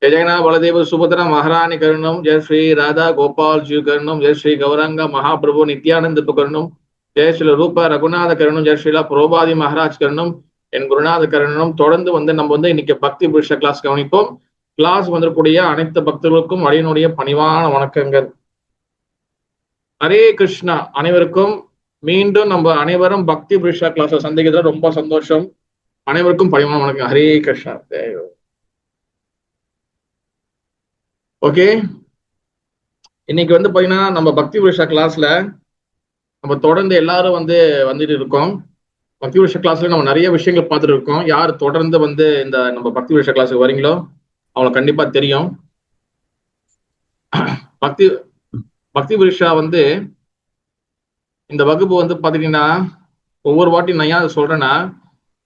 जय जगन्नाथ बलदेव सुभद्रा महारानी करुणम जय श्री राधा गोपाल जी करुणम जय श्री गौरंग महाप्रभु नित्यानंद करुणम जय श्री रूपा रघुநாத கருணம் ஜெய் ஸ்ரீலா புரோபாதி மகாராஜ் கருணம் என் குருநாத கருணம். தொடர்ந்து நம்ம இன்னைக்கு பக்தி புருஷ கிளாஸ் கவனிப்போம். கிளாஸ் வந்திருக்கூடிய அனைத்து பக்தர்களுக்கும் அடியனுடைய பணிவான வணக்கங்கள். ஹரே கிருஷ்ணா. அனைவருக்கும் மீண்டும் நம்ம அனைவரும் பக்தி புருஷ கிளாஸ் சந்திக்கிறதுல ரொம்ப சந்தோஷம். அனைவருக்கும் பணிவான வணக்கம். ஹரே கிருஷ்ணா. ஓகே, இன்னைக்கு பாத்தீங்கன்னா நம்ம பக்தி புருஷ கிளாஸ்ல நம்ம தொடர்ந்து எல்லாரும் வந்துட்டு இருக்கோம். பக்தி புருஷ கிளாஸ்ல நம்ம நிறைய விஷயங்கள் பார்த்துட்டு இருக்கோம். யார் தொடர்ந்து இந்த நம்ம பக்தி புருஷ கிளாஸுக்கு வரீங்களோ அவங்களுக்கு கண்டிப்பா தெரியும். பக்தி பக்தி புருஷா இந்த வகுப்பு பாத்தீங்கன்னா ஒவ்வொரு வாட்டி நான் ஏன் சொல்றேன்னா,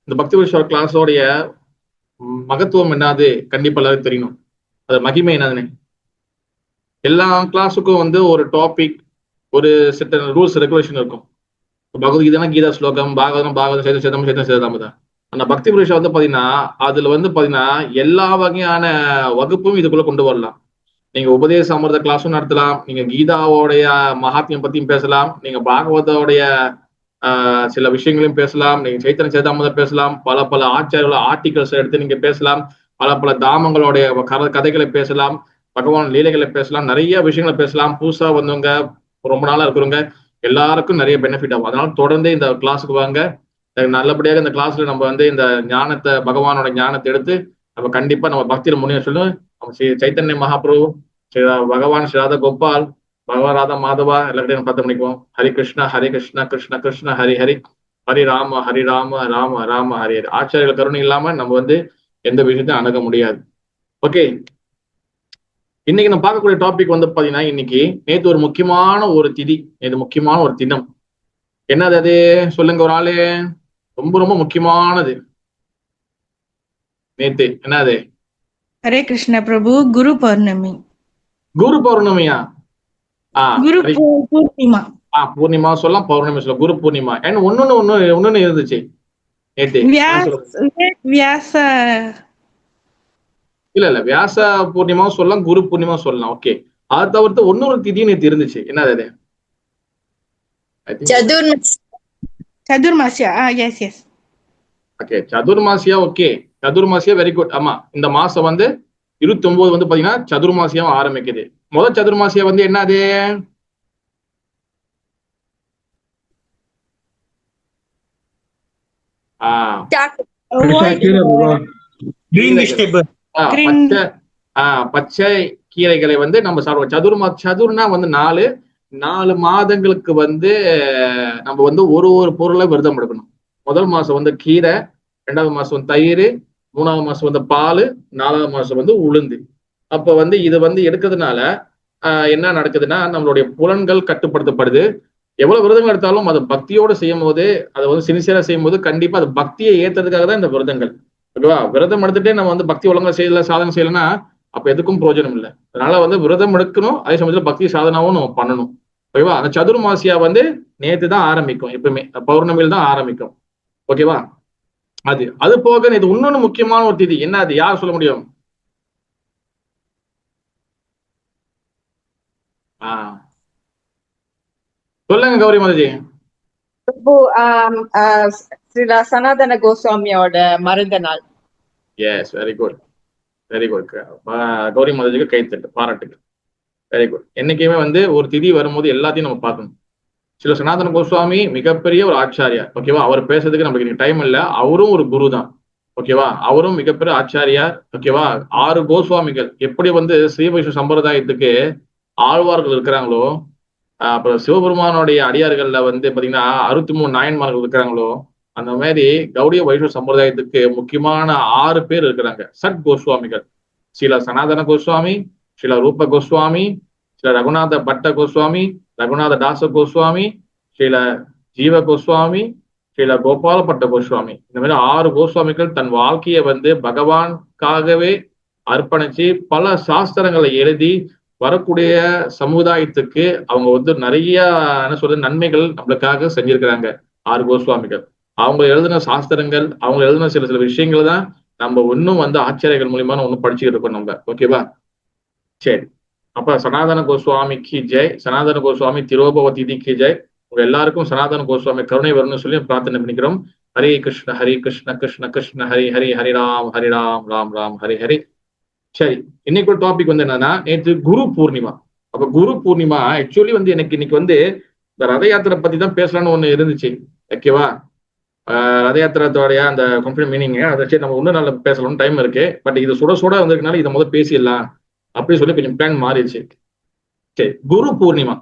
இந்த பக்தி புருஷ கிளாஸோடைய மகத்துவம் என்னது கண்டிப்பா எல்லாரும் தெரியணும். அது மகிமை என்னதுன்னு. எல்லா கிளாஸுக்கும் ஒரு டாபிக், ஒரு செட் ரூல்ஸ் ரெகுலேஷன் இருக்கும். பகவத்கீதைனா கீதா ஸ்லோகம், பாகவதம் சேதம். அந்த பக்தி புருஷா பாத்தீங்கன்னா அதுல பாத்தீங்கன்னா எல்லா வகையான வகுப்பும் இதுக்குள்ள கொண்டு வரலாம். நீங்க உபதேச அமிர்த கிளாஸும் நடத்தலாம், நீங்க கீதாவோடைய மகாத்மியம் பத்தியும் பேசலாம், நீங்க பாகவதோடைய சில விஷயங்களையும் பேசலாம், நீங்க சைத்தன்ய சேதாமிரதம் பேசலாம், பல பல ஆச்சாரியோட ஆர்டிகல்ஸ் எடுத்து நீங்க பேசலாம், பல பல தாமங்களுடைய கதைகளை பேசலாம், பகவான் லீலைகளை பேசலாம், நிறைய விஷயங்களை பேசலாம். புதுசா வந்தவங்க, ரொம்ப நாளா இருக்கிறவங்க எல்லாருக்கும் நிறைய பெனிஃபிட் ஆகும். அதனால தொடர்ந்து இந்த கிளாஸுக்கு வாங்க. நல்லபடியாக இந்த கிளாஸ்ல நம்ம இந்த ஞானத்தை, பகவானோட ஞானத்தை எடுத்து நம்ம கண்டிப்பா நம்ம பக்தியில முன்னேற சொல்லணும். நம்ம ஸ்ரீ சைத்தன்ய மகாபிரபு, ஸ்ரீ பகவான் ஸ்ரீ ராதா கோபால், பகவான் ராதா மாதவா எல்லாத்தையும் பார்த்து பண்ணிக்குவோம். ஹரி கிருஷ்ணா ஹரி கிருஷ்ணா கிருஷ்ண கிருஷ்ண ஹரி ஹரி, ஹரி ராம ராம ராம ஹரி ஹரி. ஆச்சாரியர்கள் கருணை இல்லாம நம்ம எந்த விஷயத்தையும் அணுக முடியாது. ஓகே, இன்னைக்கு நம்ம பார்க்கக்கூடிய டாபிக் பாத்தீங்கன்னா, இன்னைக்கு நேற்று ஒரு முக்கியமான ஒரு திதி, நேற்று முக்கியமான ஒரு தினம். என்னது அது சொல்லுங்க ஒரு ஆளு. ரொம்ப ரொம்ப முக்கியமானது. நேத்து என்னது? ஹரே கிருஷ்ண பிரபு, குரு பௌர்ணமி. குரு பௌர்ணமியா? குரு பூர்ணிமா. பூர்ணிமா சொல்லலாம், பௌர்ணமி சொல்லலாம். குரு பூர்ணிமா. ஏன்னா ஒன்னொன்னு இருந்துச்சு நேத்து. வியாச இல்ல வியாச பூர்ணிமாவும் சொல்லலாம், குரு பூர்ணிமா சொல்லலாம். ஓகே, அதை தவிர்த்து இன்னொரு திதி நேற்று இருந்துச்சு. என்னது அது? Chaturmasya. Yes yes. Okay, Chaturmasya. Okay, Chaturmasya very good. ஆமா, இந்த மாசம் 29 பாத்தீங்கன்னா சதுர்மாசியாவும் ஆரம்பிக்குது. முதல் சதுர்மாசியா என்னது? பச்சை கீரைகளை நம்ம சாப்பிடுவோம். சதுர்னா 4 மாதங்களுக்கு நம்ம ஒரு பொருளை விரதம் எடுக்கணும். முதல் மாசம் கீரை, 2வது மாசம் தயிர், 3வது மாசம் பால், 4வது மாசம் உளுந்து. அப்ப இது எடுக்கிறதுனால என்ன நடக்குதுன்னா, நம்மளுடைய புலன்கள் கட்டுப்படுத்தப்படுது. எவ்வளவு விரதங்கள் எடுத்தாலும் அது பக்தியோட செய்யும் போது, அதை சின்சியரா செய்யும் போது கண்டிப்பா அது பக்தியை ஏத்துறதுக்காக தான் இந்த விரதங்கள். ஓகேவா? விரதம் எடுத்துட்டே நம்ம பக்தி ஒழுங்கா செய்யல, சாதனை செய்யலைன்னா அப்ப எதுக்கும் பிரயோஜனம் இல்லை. அதனால விரதம் எடுக்கணும், அதே சமயத்துல பக்தி சாதனாவும் நம்ம பண்ணணும். ஓகேவா? அந்த சதுர்மாசியா நேத்து தான் ஆரம்பிக்கும், எப்பவுமே பௌர்ணமியில் தான் ஆரம்பிக்கும். ஓகேவா? அது போக இது இன்னொன்னு முக்கியமான ஒரு திதி. என்ன அது? யார் சொல்ல முடியும்? சொல்லுங்க கௌரி மாதாஜி. சனாதன கோஸ்வாமியோட மருந்த நாள். Yes, very good very good. Gauri மாதாஜிக்கு கைத்தட்டு, பாராட்டுகள். Very good. என்னைக்குமே ஒரு திதி வரும்போது எல்லாத்தையும் நம்ம பார்க்கணும். சில சனாதன கோஸ்வாமி மிகப்பெரிய ஒரு ஆச்சாரியார். ஓகேவா? அவர் பேசுறதுக்கு நம்மளுக்கு டைம் இல்லை. அவரும் ஒரு குரு தான். ஓகேவா? அவரும் மிகப்பெரிய ஆச்சாரியார். ஓகேவா? 6 கோஸ்வாமிகள் எப்படி ஸ்ரீ வைஷ்ணவ சம்பிரதாயத்துக்கு ஆழ்வார்கள் இருக்கிறாங்களோ, அப்புறம் சிவபெருமானுடைய அடியார்கள்ல பாத்தீங்கன்னா 63 நாயன்மார்கள் இருக்கிறாங்களோ, அந்த மாதிரி கௌடிய வைஷ்ணவ சம்பிரதாயத்துக்கு முக்கியமான 6 பேர் இருக்கிறாங்க, சட் கோஸ்வாமிகள். ஸ்ரீல சனாதன கோஸ்வாமி, ஸ்ரீல ரூப கோஸ்வாமி, ஸ்ரீல ரகுநாத பட்ட கோஸ்வாமி, ரகுநாத தாச கோஸ்வாமி, ஸ்ரீல ஜீவ கோஸ்வாமி, ஸ்ரீல கோபாலப்பட்ட கோஸ்வாமி. இந்த மாதிரி 6 கோஸ்வாமிகள் தன் வாழ்க்கையை பகவானுக்காகவே அர்ப்பணிச்சு பல சாஸ்திரங்களை எழுதி வரக்கூடிய சமுதாயத்துக்கு அவங்க நிறைய என்ன சொல்றது நன்மைகள் நம்மளுக்காக செஞ்சிருக்கிறாங்க. 6 கோஸ்வாமிகள் அவங்க எழுதின சாஸ்திரங்கள், அவங்க எழுதின சில விஷயங்கள் தான் நம்ம இன்னும் வந்து ஆச்சரியங்கள் மூலியமா ஒன்னும் படிச்சுக்கிட்டு இருக்கோம் நம்ம. ஓகேவா? சரி. அப்ப சனாதன கோஸ்வாமிக்கு ஜெய், சனாதன கோஸ்வாமி திரோபவதிக்கு ஜெய். உங்க எல்லாருக்கும் சனாதன கோஸ்வாமி கருணை வரணும்னு சொல்லி பிரார்த்தனை பண்ணிக்கிறோம். ஹரே கிருஷ்ண கிருஷ்ண கிருஷ்ண ஹரி ஹரி ஹரி ராம் ராம் ராம் ஹரி ஹரி. சரி, இன்னைக்கு ஒரு டாபிக் வந்து என்னன்னா, நேற்று குரு பூர்ணிமா. அப்ப குரு பூர்ணிமா ஆக்சுவலி வந்து எனக்கு இன்னைக்கு வந்து இந்த ரத யாத்திரை பத்தி தான் பேசலாம்னு ஒண்ணு இருந்துச்சு. ஓகேவா? ரத யாத்திரத்தோடைய அந்த கம்ப்ளீட் மீனிங் அதை வச்சு நம்ம இன்னும் நல்லா பேசலாம், டைம் இருக்கு. பட் இது சுட சுட வந்திருக்கனால இதை முதல் பேசிடலாம் அப்படின்னு சொல்லி கொஞ்சம் பிளான் மாறிடுச்சு. சரி, குரு பூர்ணிமா.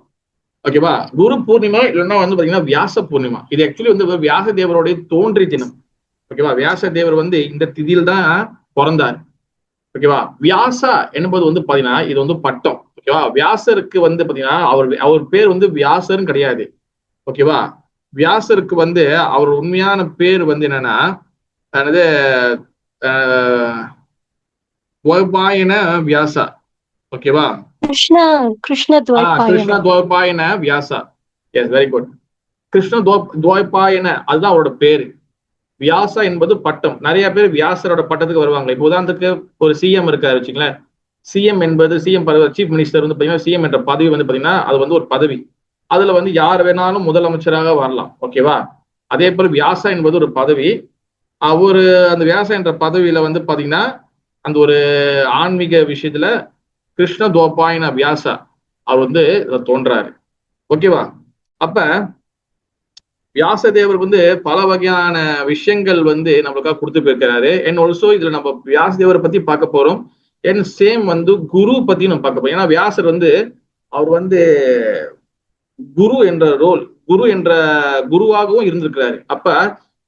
ஓகேவா? குரு பூர்ணிமா இல்லைன்னா வந்து பாத்தீங்கன்னா வியாச பூர்ணிமா. இது ஆக்சுவலி வந்து வியாச தேவருடைய தோன்றி தினம். ஓகேவா? வியாச தேவர் வந்து இந்த திதியில் தான் பிறந்தார். ஓகேவா? வியாசா என்பது வந்து பாத்தீங்கன்னா இது வந்து பட்டம். ஓகேவா? வியாசருக்கு வந்து பாத்தீங்கன்னா அவர் பேர் வந்து வியாசர்னு கிடையாது. ஓகேவா? வியாசருக்கு வந்து அவர் உண்மையான பேர் வந்து என்னன்னா துவைபாயன வியாசா. ஓகேவா? Krishna Dvaipayana Vyasa. Yes, very good. Krishna Dvaipayana அதுதான் அவரோட பேரு. வியாசா என்பது பட்டம். நிறைய பேர் வியாசரோட பட்டத்துக்கு வருவாங்க. இப்போ உதாரணத்துக்கு ஒரு சிஎம் இருக்காரு வச்சுங்களேன். சிஎம் என்பது சிஎம் சீஃப் மினிஸ்டர் வந்து பாத்தீங்கன்னா சிஎம் என்ற பதவி வந்து பாத்தீங்கன்னா அது வந்து ஒரு பதவி. அதுல வந்து யார் வேணாலும் முதலமைச்சராக வரலாம். ஓகேவா? அதே போல வியாசா என்பது ஒரு பதவி. அவரு அந்த வியாசா என்ற பதவியில வந்து பாத்தீங்கன்னா அந்த ஒரு ஆன்மீக விஷயத்துல கிருஷ்ண துவைபாயன வியாசா அவர் வந்து தோன்றாரு. ஓகேவா? அப்ப வியாசதேவர் வந்து பல வகையான விஷயங்கள் வந்து நம்மளுக்காக கொடுத்து போயிருக்கிறாரு. அண்ட் ஆல்சோ இதுல நம்ம வியாசதேவரை பத்தி பார்க்க போறோம். அண்ட் சேம் வந்து குரு பத்தி நம்ம பார்க்க போறோம். ஏன்னா வியாசர் வந்து அவர் வந்து குரு என்ற ரோல், குரு என்ற குருவாகவும் இருந்திருக்கிறாரு. அப்ப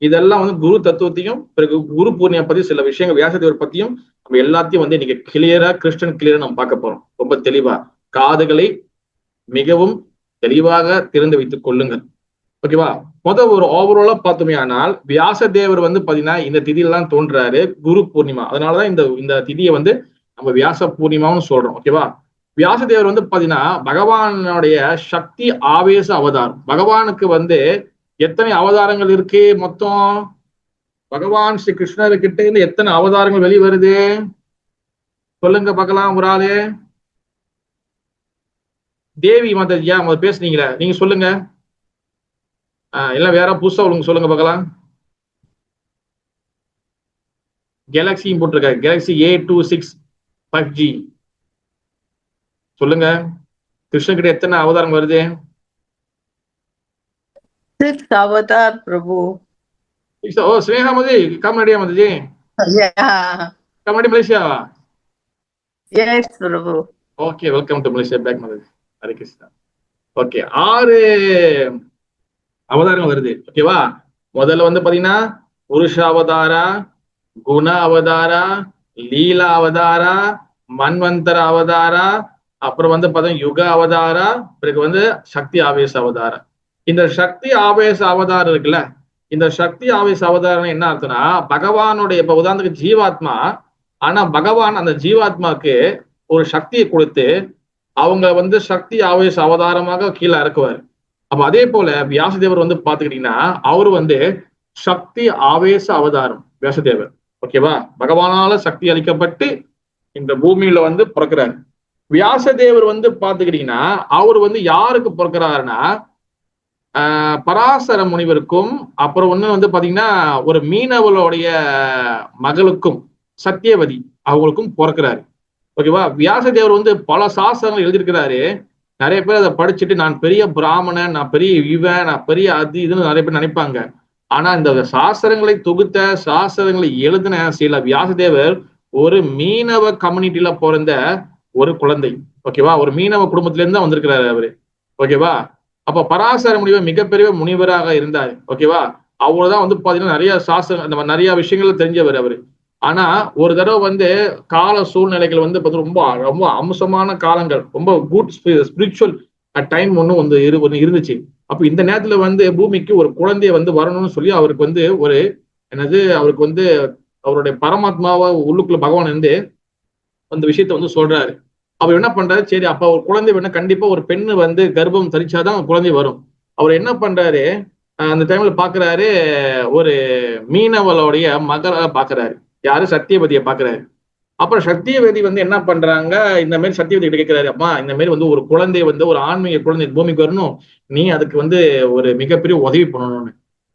இதெல்லாம் வந்து குரு தத்துவத்தையும் பிறகு குரு பூர்ணிமா பத்தி சில விஷயங்கள் வியாசதேவர் பத்தியும் நம்ம எல்லாத்தையும் வந்து இன்னைக்கு கிளியரா நம்ம பார்க்க போறோம். ரொம்ப தெளிவா காதுகளை மிகவும் தெளிவாக திறந்து வைத்துக் கொள்ளுங்கள். ஓகேவா? ஒரு ஓவராலா பார்த்தோமே ஆனால் வியாசதேவர் வந்து பாத்தீங்கன்னா இந்த திதியெல்லாம் தோன்றாரு குரு பூர்ணிமா. அதனாலதான் இந்த திதியை வந்து நம்ம வியாச பூர்ணிமாவும் சொல்றோம். ஓகேவா? வியாசதேவர் வந்து பாத்தீங்கன்னா பகவானுடைய சக்தி ஆவேச அவதாரம். பகவானுக்கு வந்து எத்தனை அவதாரங்கள் இருக்கு மொத்தம்? பகவான் ஸ்ரீ கிருஷ்ணர்கிட்ட இருந்து எத்தனை அவதாரங்கள் வெளிவருது சொல்லுங்க பார்க்கலாம். ஒரு ஆளு தேவி மாதாஜியா பேசுனீங்களே, நீங்க சொல்லுங்க. எல்லாம் வேற புதுசா உங்களுக்கு சொல்லுங்க பார்க்கலாம். கேலக்சியும் போட்டிருக்காரு, கேலக்சி A26 5G. சொல்லுங்க, கிருஷ்ணன் கிட்ட எத்தனை அவதாரம் வருது? 6 avatar Prabhu. ஓ, ஸ்னேகா மதி கம் ரெடியா மதிஜி? Yeah. Come ready Malaysia? Yes Prabhu. Okay, welcome to Malaysia back Mathi. Hare Krishna. ஓகே, 6 அவதாரம் வருது. ஓகேவா? முதல்ல வந்து பாத்தீங்கன்னா புருஷ அவதாரா, குண அவதாரா, லீலா அவதாரா, மன்வந்தர அவதாரா, அப்புறம் வந்து பாத்தீங்கன்னா யுக அவதாரா, பிறகு வந்து சக்தி ஆவேச அவதாரா. இந்த சக்தி ஆவேச அவதாரம் இருக்குல்ல, இந்த சக்தி ஆவேச அவதாரம் என்ன அர்த்தம்னா பகவானுடைய இப்ப உதாரணத்துக்கு ஜீவாத்மா, ஆனா பகவான் அந்த ஜீவாத்மாக்கு ஒரு சக்தியை கொடுத்து அவங்க வந்து சக்தி ஆவேச அவதாரமாக கீழே இறக்குவார். அப்ப அதே போல வியாசதேவர் வந்து பாத்துக்கிட்டீங்கன்னா அவரு வந்து சக்தி ஆவேச அவதாரம் வியாசதேவர். ஓகேவா? பகவானால சக்தி அளிக்கப்பட்டு இந்த பூமியில வந்து பிறக்கிறாரு. வியாசதேவர் வந்து பாத்துக்கிட்டீங்கன்னா அவர் வந்து யாருக்கு பிறக்கிறாருன்னா பராசர முனிவருக்கும் அப்புறம் ஒண்ணு வந்து பாத்தீங்கன்னா ஒரு மீனவளுடைய மகளுக்கும் சத்தியவதி அவங்களுக்கும் பிறக்கிறாரு. ஓகேவா? வியாசதேவர் வந்து பல சாஸ்திரங்கள் எழுதியிருக்கிறாரு. நிறைய பேர் அதை படிச்சுட்டு நான் பெரிய பிராமணன், நான் பெரிய இவன், நான் பெரிய அது இதுன்னு நிறைய பேர் நினைப்பாங்க. ஆனா இந்த சாஸ்திரங்களை தொகுத்த சாஸ்திரங்களை எழுதின சில வியாசதேவர் ஒரு மீனவ கம்யூனிட்டியில பிறந்த ஒரு குழந்தை. ஓகேவா? ஒரு மீனவ குடும்பத்தில இருந்து தான் வந்திருக்கிறாரு அவரு. ஓகேவா? அப்ப பராசர முனிவர் மிகப்பெரிய முனிவராக இருந்தார். ஓகேவா? அவருதான் வந்து பாத்தீங்கன்னா நிறைய சாஸ்திரம் அந்த நிறைய விஷயங்கள் தெரிஞ்சவர் அவரு. ஆனா ஒரு தடவை வந்து கால சூழ்நிலைகள் வந்து ரொம்ப ரொம்ப அம்சமான காலங்கள், ரொம்ப குட் ஸ்பிரிச்சுவல் டைம் ஒண்ணு இருந்துச்சு. அப்ப இந்த நேரத்துல வந்து பூமிக்கு ஒரு குழந்தைய வந்து வரணும்னு சொல்லி அவருக்கு வந்து ஒரு அவருக்கு வந்து அவருடைய பரமாத்மாவா உள்ளுக்குள்ள பகவான் வந்து அந்த விஷயத்த வந்து சொல்றாரு. அவர் என்ன பண்றாரு, சரி அப்ப ஒரு குழந்தை வேணும், கண்டிப்பா ஒரு பெண்ணு வந்து கர்ப்பம் தரிச்சாதான் குழந்தை வரும். அவர் என்ன பண்றாரு, அந்த டைம்ல பாக்குறாரு ஒரு மீனவளுடைய மகளை பாக்குறாரு. யாரு? சத்தியவதியை பாக்குறாரு. அப்புறம் சத்தியவதி வந்து என்ன பண்றாங்க, இந்த மாதிரி சத்தியவதி கிட்ட கேட்கிறாரு, அம்மா இந்த மாதிரி வந்து ஒரு குழந்தை வந்து ஒரு ஆன்மீக குழந்தை பூமிக்கு வரணும், நீ அதுக்கு வந்து ஒரு மிகப்பெரிய உதவி பண்ணணும்னு.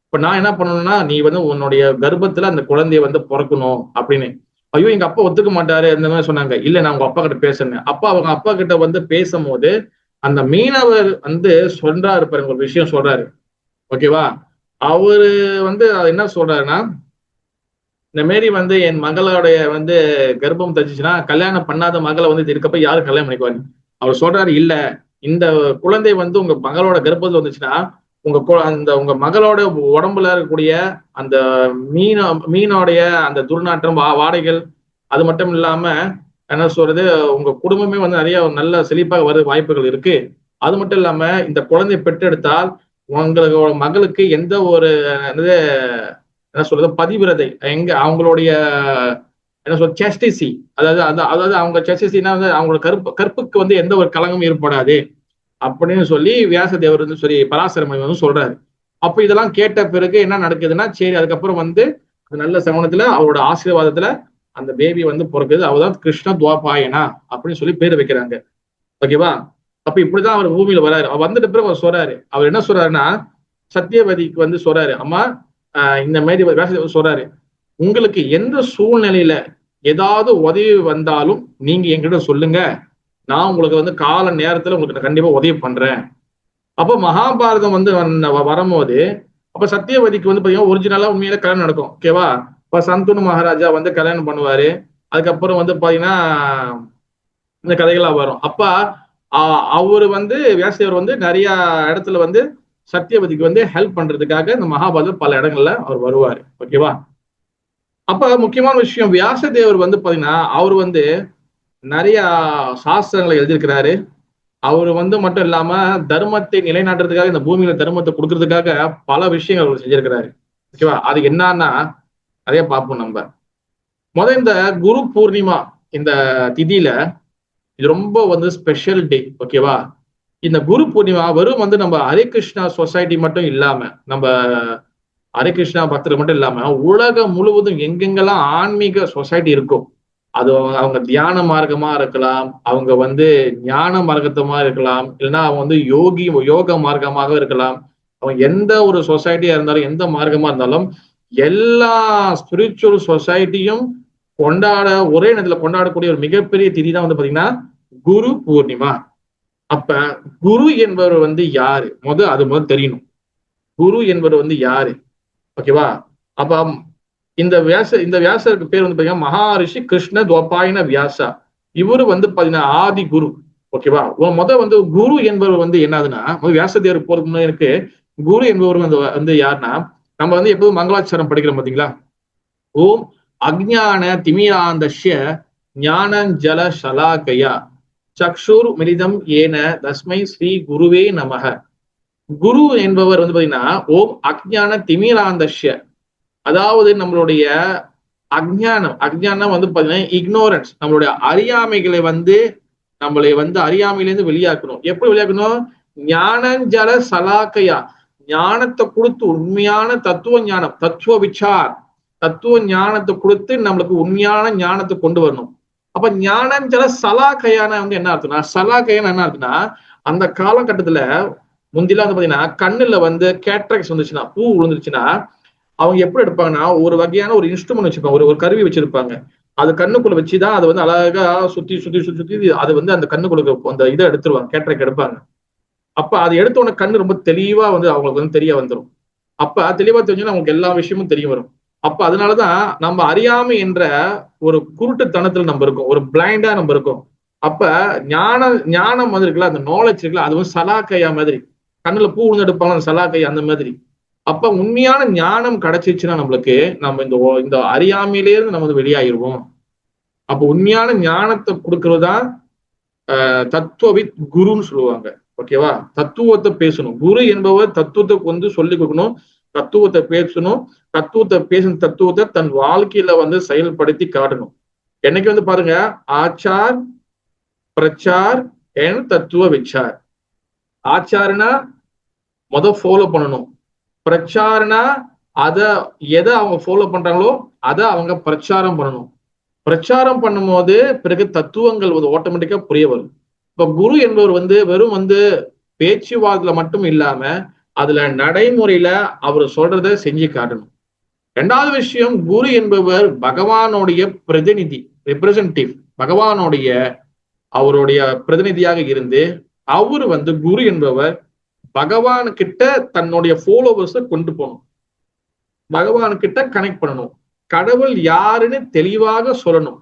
இப்ப நான் என்ன பண்ணணும்னா, நீ வந்து உன்னுடைய கர்ப்பத்துல அந்த குழந்தைய வந்து பிறக்கணும் அப்படின்னு. ஐயோ, எங்க அப்பா ஒத்துக்க மாட்டாரு அந்த மாதிரி சொன்னாங்க. இல்ல, நான் உங்க அப்பா கிட்ட பேசுறேன். அப்பா அவங்க அப்பா கிட்ட வந்து பேசும்போது அந்த மீனவர் வந்து சொல்றாரு பாருங்க, ஒரு விஷயம் சொல்றாரு. ஓகேவா? அவரு வந்து என்ன சொல்றாருன்னா, இந்த மாரி வந்து என் மகளுடைய வந்து கர்ப்பம் தச்சுச்சுன்னா கல்யாணம் பண்ணாத மகளை வந்து இருக்கப்ப யாரு கல்யாணம் பண்ணிக்குவாங்க? அவர் சொல்றாரு, இல்ல, இந்த குழந்தை வந்து உங்க மகளோட கர்ப்பத்துல வந்துச்சுன்னா அந்த உங்க மகளோட உடம்புல இருக்கக்கூடிய அந்த மீனோடைய அந்த துர்நாற்றம் வாடைகள், அது மட்டும் இல்லாம என்ன சொல்றது, உங்க குடும்பமே வந்து நிறைய நல்ல செழிப்பாக வர வாய்ப்புகள் இருக்கு. அது மட்டும் இல்லாம இந்த குழந்தை பெற்றெடுத்தால் உங்களோட மகளுக்கு எந்த ஒரு என்ன சொல்றது பதிவிரதை எங்க அவங்களுடைய என்ன சொல்ற செஸ்டிசி, அதாவது அதாவது அவங்க செஸ்டிசினா வந்து அவங்களோட கற்புக்கு வந்து எந்த ஒரு களங்கமும் ஏற்படாது அப்படின்னு சொல்லி வியாசதேவர் வந்து சொல்லி பராசரமணி வந்து சொல்றாரு. அப்ப இதெல்லாம் கேட்ட பிறகு என்ன நடக்குதுன்னா, சரி அதுக்கப்புறம் வந்து நல்ல சமணத்துல அவரோட ஆசீர்வாதத்துல அந்த பேபி வந்து பிறக்குது. அவதான் கிருஷ்ண துவாபாயனா அப்படின்னு சொல்லி பேர் வைக்கிறாங்க. ஓகேவா? அப்ப இப்படிதான் அவர் பூமியில வராரு. அவர் வந்துட்ட பிறகு அவர் சொல்றாரு, அவர் என்ன சொல்றாருன்னா, சத்தியவதிக்கு வந்து சொல்றாரு, அம்மா இந்த மாதிரி வியாசதேவர் சொல்றாரு, உங்களுக்கு எந்த சூழ்நிலையில ஏதாவது உதவி வந்தாலும் நீங்க என்கிட்ட சொல்லுங்க, நான் உங்களுக்கு வந்து கால நேரத்துல உங்களுக்கு கண்டிப்பா உதவி பண்றேன். அப்போ மகாபாரதம் வந்து வரும்போது அப்ப சத்தியவதிக்கு வந்து பாத்தீங்கன்னா ஒரிஜினலா உண்மையில கல்யாணம் நடக்கும். ஓகேவா? இப்ப சந்துனு மகாராஜா வந்து கல்யாணம் பண்ணுவாரு. அதுக்கப்புறம் வந்து பாத்தீங்கன்னா இந்த கதைகள்லாம் வரும். அப்ப அவரு வந்து வியாசதேவர் வந்து நிறைய இடத்துல வந்து சத்தியவதிக்கு வந்து ஹெல்ப் பண்றதுக்காக இந்த மகாபாரதம் பல இடங்கள்ல அவர் வருவாரு. ஓகேவா? அப்ப முக்கியமான விஷயம், வியாசதேவர் வந்து பாத்தீங்கன்னா அவர் வந்து நிறைய சாஸ்திரங்களை எழுதியிருக்கிறாரு. அவர் வந்து மட்டும் இல்லாம தர்மத்தை நிலைநாட்டுறதுக்காக, இந்த பூமியில தர்மத்தை கொடுக்கறதுக்காக பல விஷயங்கள் அவர் செஞ்சிருக்கிறாரு. ஓகேவா? அது என்னன்னா நிறைய பார்ப்போம் நம்ம. இந்த குரு பூர்ணிமா இந்த திதியில இது ரொம்ப வந்து ஸ்பெஷல் டே. ஓகேவா? இந்த குரு பூர்ணிமா வெறும் வந்து நம்ம ஹரே கிருஷ்ணா சொசைட்டி மட்டும் இல்லாம, நம்ம ஹரே கிருஷ்ணா பக்தர்கள் மட்டும் இல்லாம உலகம் முழுவதும் எங்கெங்கெல்லாம் ஆன்மீக சொசைட்டி இருக்கும், அது அவங்க தியான மார்க்கமா இருக்கலாம், அவங்க வந்து ஞான மார்க்கத்தமா இருக்கலாம், இல்லைன்னா அவங்க வந்து யோக மார்க்கமாக இருக்கலாம். அவங்க எந்த ஒரு சொசைட்டியா இருந்தாலும், எந்த மார்க்கமா இருந்தாலும், எல்லா ஸ்பிரிச்சுவல் சொசைட்டியும் ஒரே நேரத்துல கொண்டாடக்கூடிய ஒரு மிகப்பெரிய திதி தான் வந்து பாத்தீங்கன்னா குரு பூர்ணிமா. அப்ப குரு என்பவர் வந்து யாரு? அது முதல் தெரியணும். குரு என்பவர் வந்து யாரு? ஓகேவா? அப்ப இந்த வியாசருக்கு பேர் வந்து பாத்தீங்கன்னா மகாரிஷி கிருஷ்ண துவபாயன வியாசா. இவரு வந்து பாத்தீங்கன்னா ஆதி குரு. ஓகேவா? வந்து குரு என்பவர் வந்து என்னதுன்னா, வியாசதேவர் போறதுக்கு முன்னாடி இருக்கு. குரு என்பவர் வந்து யாருன்னா, நம்ம வந்து எப்போதும் மங்களாச்சாரம் படிக்கிறோம் பாத்தீங்களா? ஓம் அஜ்ஞான திமிராந்தஸ்ய ஞானஞ்சல ஷலாகயா சக்ஷுர் மிலிதம் ஏன தஸ்மை ஸ்ரீ குருவே நமக. குரு என்பவர் வந்து பாத்தீங்கன்னா ஓம் அஜ்ஞான திமிராந்தஸ்ய, அதாவது நம்மளுடைய அஜ்ஞானம் வந்து பாத்தீங்கன்னா இக்னோரன்ஸ், நம்மளுடைய அறியாமைகளை வந்து நம்மளை வந்து அறியாமையிலேருந்து வெளியாக்கணும். எப்படி வெளியாக்கணும்? ஞானஞ்சல சலாக்கையா, ஞானத்தை கொடுத்து உண்மையான தத்துவ ஞானம், தத்துவ விசார், தத்துவ ஞானத்தை கொடுத்து நம்மளுக்கு உண்மையான ஞானத்தை கொண்டு வரணும். அப்ப ஞானஞ்சல சலாக்கையான வந்து என்ன அர்த்தம்னா, சலாக்கையான என்ன அர்த்தம்னா, அந்த காலகட்டத்துல முந்திலாம் வந்து பாத்தீங்கன்னா கண்ணுல வந்து கேட்ராக்ஸ் வந்துச்சுன்னா, பூ விழுந்துருச்சுன்னா அவங்க எப்படி எடுப்பாங்கன்னா ஒரு வகையான ஒரு இன்ஸ்ட்ருமெண்ட் வச்சிருப்பாங்க, ஒரு கருவி வச்சிருப்பாங்க. அது கண்ணுக்குள்ள வச்சுதான் அதை வந்து அழகா சுத்தி சுத்தி சுத்தி சுத்தி அது வந்து அந்த கண்ணுக்குள்ள அந்த இதை எடுத்துருவாங்க, கேட்ராக் எடுப்பாங்க. அப்ப அது எடுத்த உடனே கண்ணு ரொம்ப தெளிவா வந்து அவங்களுக்கு வந்து தெரிய வந்துடும். அப்ப தெளிவா தெரிஞ்சுன்னா அவங்களுக்கு எல்லா விஷயமும் தெரிய வரும். அப்ப அதனாலதான் நம்ம அறியாமை என்ற ஒரு குருட்டுத்தனத்துல நம்ம இருக்கோம், ஒரு பிளைண்டா நம்ம இருக்கோம். அப்ப ஞானம் வந்து இருக்குல்ல, அந்த நாலேஜ் இருக்குல்ல, அது வந்து சலாக்கையா மாதிரி, கண்ணுல பூ விழுந்து எடுப்பாங்க அந்த சலாக்கை அந்த மாதிரி. அப்ப உண்மையான ஞானம் கிடைச்சிச்சுன்னா நம்மளுக்கு நம்ம இந்த அறியாமையிலேருந்து நம்ம வந்து வெளியாயிருவோம். அப்ப உண்மையான ஞானத்தை கொடுக்கறதுதான் தத்துவவித் குருன்னு சொல்லுவாங்க. ஓகேவா? தத்துவத்தை பேசணும். குரு என்பவர் தத்துவத்தை வந்து சொல்லிக் கொடுக்கணும், தத்துவத்தை பேசணும், பேசின தத்துவத்தை தன் வாழ்க்கையில வந்து செயல்படுத்தி காட்டணும். என்னைக்கு வந்து பாருங்க, ஆச்சார் பிரச்சார் அண்ட் தத்துவ விசார். ஆச்சாரனா ஃபாலோ பண்ணணும், பிரச்சாரனா எதை அவங்க ஃபாலோ பண்றாங்களோ அதை அவங்க பிரச்சாரம் பண்ணணும். பிரச்சாரம் பண்ணும்போது பிறகு தத்துவங்கள் வந்து ஆட்டோமேட்டிக்கா புரிய வரும். இப்ப குரு என்பவர் வந்து வெறும் வந்து பேச்சுவார்த்தையில மட்டும் இல்லாம அதுல நடைமுறையில அவர் சொல்றத செஞ்சு காட்டணும். ரெண்டாவது விஷயம், குரு என்பவர் பகவானுடைய பிரதிநிதி, ரெப்ரசன்டேட்டிவ், பகவானுடைய அவருடைய பிரதிநிதியாக இருந்து அவரு வந்து குரு என்பவர் பகவான் கிட்ட தன்னுடைய ஃபாலோவர்ஸை கொண்டு போகணும், பகவான் கிட்ட கனெக்ட் பண்ணணும், கடவுள் யாருன்னு தெளிவாக சொல்லணும்.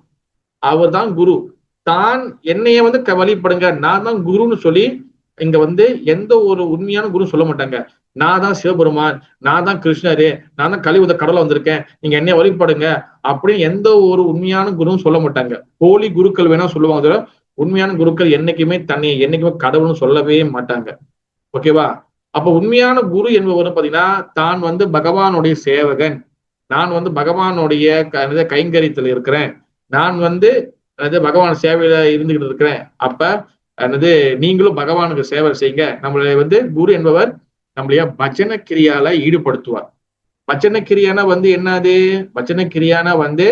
அவர் தான் குரு. தான் என்னைய வந்து வழிபடுங்க, நான் தான் குருன்னு சொல்லி இங்க வந்து எந்த ஒரு உண்மையான குரு சொல்ல மாட்டாங்க. நான் தான் சிவபெருமான், நான் தான் கிருஷ்ணரு, நான் தான் கலியுக கடவுள வந்திருக்கேன், நீங்க என்னைய வழிபடுங்க அப்படின்னு எந்த ஒரு உண்மையான குருவும் சொல்ல மாட்டாங்க. போலி குருக்கள் வேணா சொல்லுவாங்க, உண்மையான குருக்கள் என்னைக்குமே தன்னை என்னைக்குமே கடவுள்னு சொல்லவே மாட்டாங்க. ஓகேவா? அப்ப உண்மையான குரு என்பவர் பாத்தீங்கன்னா தான் வந்து பகவானுடைய சேவகன், நான் வந்து பகவானுடைய கைங்கரியத்துல இருக்கிறேன், நான் வந்து பகவான் சேவையில இருந்துகிட்டு இருக்கிறேன். அப்ப என்னது நீங்களும் பகவானுக்கு சேவை செய்யுங்க. நம்மளை வந்து குரு என்பவர் நம்மளைய பஜன கிரியால ஈடுபடுத்துவார். பஜன கிரியானா வந்து என்னது? பஜன கிரியானா வந்து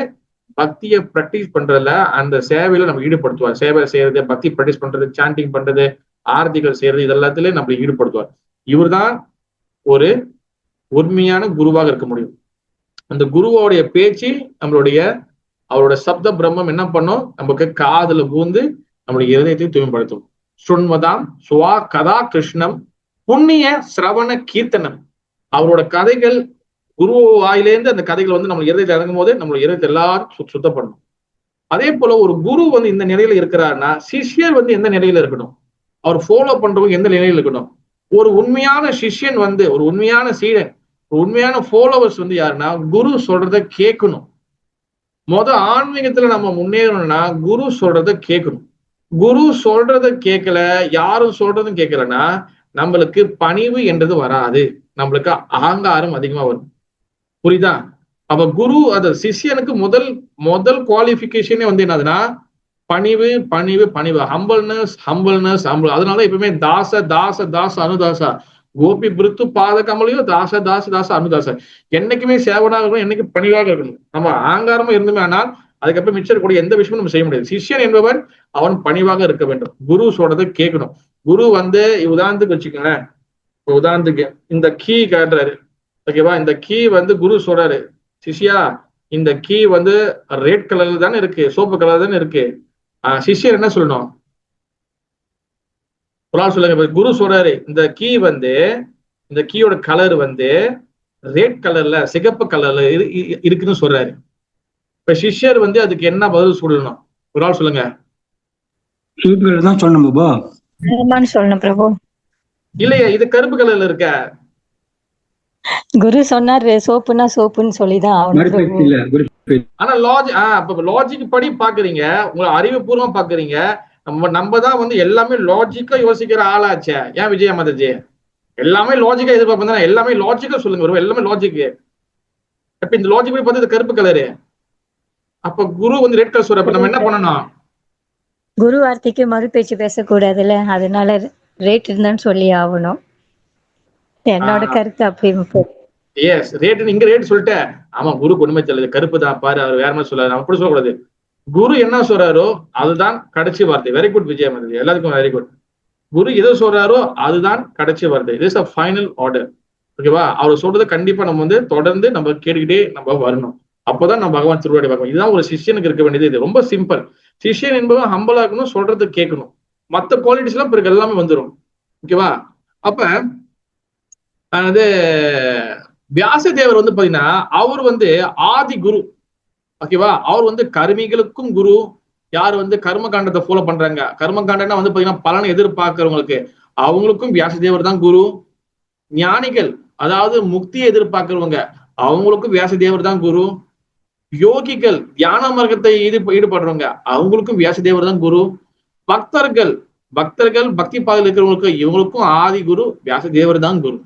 பக்தியை பிராக்டிஸ் பண்றதுல அந்த சேவையில நம்ம ஈடுபடுத்துவார். சேவை செய்யறது, பக்தி பிராக்டிஸ் பண்றது, சாண்டிங் பண்றது, ஆரத்திகள் செய்யறது, இதெல்லாத்திலயும் நம்மளை ஈடுபடுத்துவார். இவர் தான் ஒரு உண்மையான குருவாக இருக்க முடியும். அந்த குருவோடைய பேச்சு நம்மளுடைய அவரோட சப்த பிரம்மம் என்ன பண்ணும், நமக்கு காதுல பூந்து நம்முடைய இருதயத்தை தூய்மைப்படுத்தும். சுண்மதாம் சுவா கதா கிருஷ்ணம் புண்ணிய சிரவண கீர்த்தனம். அவரோட கதைகள் குரு வாயிலேருந்து அந்த கதைகள் வந்து நம்ம இருதயத்தை இறங்கும் போது நம்மளோட இருதயத்தை எல்லாரும் சுத்தம் பண்ணணும். அதே போல ஒரு குரு வந்து இந்த நிலையில இருக்கிறாருன்னா சிஷ்யர் வந்து எந்த நிலையில இருக்கணும், அவர் ஃபாலோ பண்றவங்க எந்த நிலையில இருக்கணும். ஒரு உண்மையான சிஷ்யன் வந்து, ஒரு உண்மையான சீடன், ஒரு உண்மையான ஃபாலோவர்ஸ் வந்து யாருன்னா குரு சொல்றத கேட்கணும். ஆன்மீகத்துல நம்ம முன்னேறணும்னா குரு சொல்றத கேட்கணும். குரு சொல்றத கேட்கல, யாரும் சொல்றதும் கேட்கலன்னா நம்மளுக்கு பணிவு என்றது வராது, நம்மளுக்கு அகங்காரம் அதிகமா வரும். புரியுதா? அப்ப குரு அந்த சிஷ்யனுக்கு முதல் குவாலிபிகேஷனே வந்து என்னதுன்னா பணிவு, பணிவு, பணிவு, ஹம்பிள்னஸ், ஹம்பிள்னஸ், ஹம்பிள். அதனால எப்பவுமே தாச தாச தாச அனுதாசா, கோபி பிருத்து பாத கமலையோ தாச தாச தாச அனுதாச. என்னைக்குமே சேவனாக இருக்கணும், என்னைக்கு பணிவாக இருக்கணும். நம்ம ஆங்காரமா இருந்துமே ஆனால் அதுக்கப்புறம் மிச்சம் கூடிய எந்த விஷயமும் நம்ம செய்ய முடியாது. சிஷ்யன் என்பவன் அவன் பணிவாக இருக்க வேண்டும், குரு சொல்றதை கேட்கணும். குரு வந்து உதாரணத்துக்கு வச்சுக்கோங்களேன், உதாரணத்துக்கு இந்த கீ காட்டுறாரு, ஓகேவா? இந்த கீ வந்து குரு சொல்றாரு, சிஷ்யா இந்த கீ வந்து ரெட் கலர்ல தானே இருக்கு, சோப்பு கலர் தானே இருக்கு. சிஷ்யர் என்ன சொல்லணும்? ஒரு ஆள் சொல்லுங்க. குரு சொல்றாரு இந்த கீ வந்து, இந்த கீயோட கலர் வந்து ரெட் கலர்ல, சிகப்பு கலர்ல இருக்குன்னு சொல்றாரு. இப்ப சிஷ்யர் வந்து அதுக்கு என்ன பதில் சொல்லணும்? ஒரு ஆள் சொல்லுங்க. தான் சொல்லணும் பாபா, சொல்லணும் பிரபு. இல்லையா, இது கருப்பு கலர்ல இருக்க. குரு சொன்னார் சோப்புனா சோப்புன்னு சொல்லிதான் ஆகணும். ஆனா லாஜிக் படி பாக்குறீங்க, உங்களை அறிவுபூர்வமா பாக்குறீங்க. நம்ம தான் வந்து எல்லாமே லாஜிக்கா யோசிக்கிற ஆளாச்சே. ஏன் விஜய மாதாஜி எல்லாமே லாஜிக்கா எதிர்பார்ப்பா? எல்லாமே லாஜிக்கா சொல்லுங்க, எல்லாமே லாஜிக். இப்ப இந்த லாஜிக் படி பார்த்தா கருப்பு கலரு, அப்ப குரு வந்து ரெட் கலர் சொல்ற, அப்ப நம்ம என்ன பண்ணணும்? குரு வார்த்தைக்கு மறு பேச்சு பேசக்கூடாதுல்ல, அதனால ரேட் இருந்தான்னு சொல்லி ஆகணும். என்னோட கருத்து அப்படி. எஸ், ரேட் இங்க ரேட் சொல்லிட்டேன். ஆமா, குரு ஒண்ணுமே தெரியல, கருப்பு தான் பாரு, அவர் வேற மாதிரி சொல்லாரு, அப்படி சொல்லக்கூடாது. குரு என்ன சொல்றாரோ அதுதான் கடைசி வார்த்தை. வெரி குட் விஜய் மாதாஜி, எல்லாத்துக்கும் வெரி குட். குரு எது சொல்றாரோ அதுதான் கடைசி வார்த்தை. It is a final order. ஓகேவா? அவர் சொல்றதை கண்டிப்பா நம்ம வந்து தொடர்ந்து நம்ம கேட்டுக்கிட்டே நம்ம வரணும். அப்போதான் நம்ம பகவான் திருவாடி பார்க்கணும். இதுதான் ஒரு சிஷ்யனுக்கு இருக்க வேண்டியது. இது ரொம்ப சிம்பிள். சிஷ்யன் என்பவன் ஹம்பலா இருக்கணும், சொல்றது கேட்கணும், மற்ற குவாலிட்டிஸ் எல்லாம் பிறகு எல்லாமே வந்துடும். ஓகேவா? அப்ப அது வியாசதேவர் வந்து பாத்தீங்கன்னா அவர் வந்து ஆதி குரு. ஓகேவா? அவர் வந்து கர்மிகளுக்கும் குரு. யார் வந்து கர்ம காண்டத்தை ஃபாலோ பண்றாங்க, கர்ம காண்டம்னா வந்து பாத்தீங்கன்னா பலனை எதிர்பார்க்கிறவங்களுக்கு அவங்களுக்கும் வியாசதேவர் தான் குரு. ஞானிகள், அதாவது முக்தியை எதிர்பார்க்கிறவங்க, அவங்களுக்கும் வியாசதேவர் தான் குரு. யோகிகள், தியான மார்க்கத்தை ஈடுபடுறவங்க, அவங்களுக்கும் வியாசதேவர் தான் குரு. பக்தர்கள் பக்தி பாதையில் இருக்கிறவங்களுக்கு இவங்களுக்கும் ஆதி குரு வியாசதேவர் தான் குரு.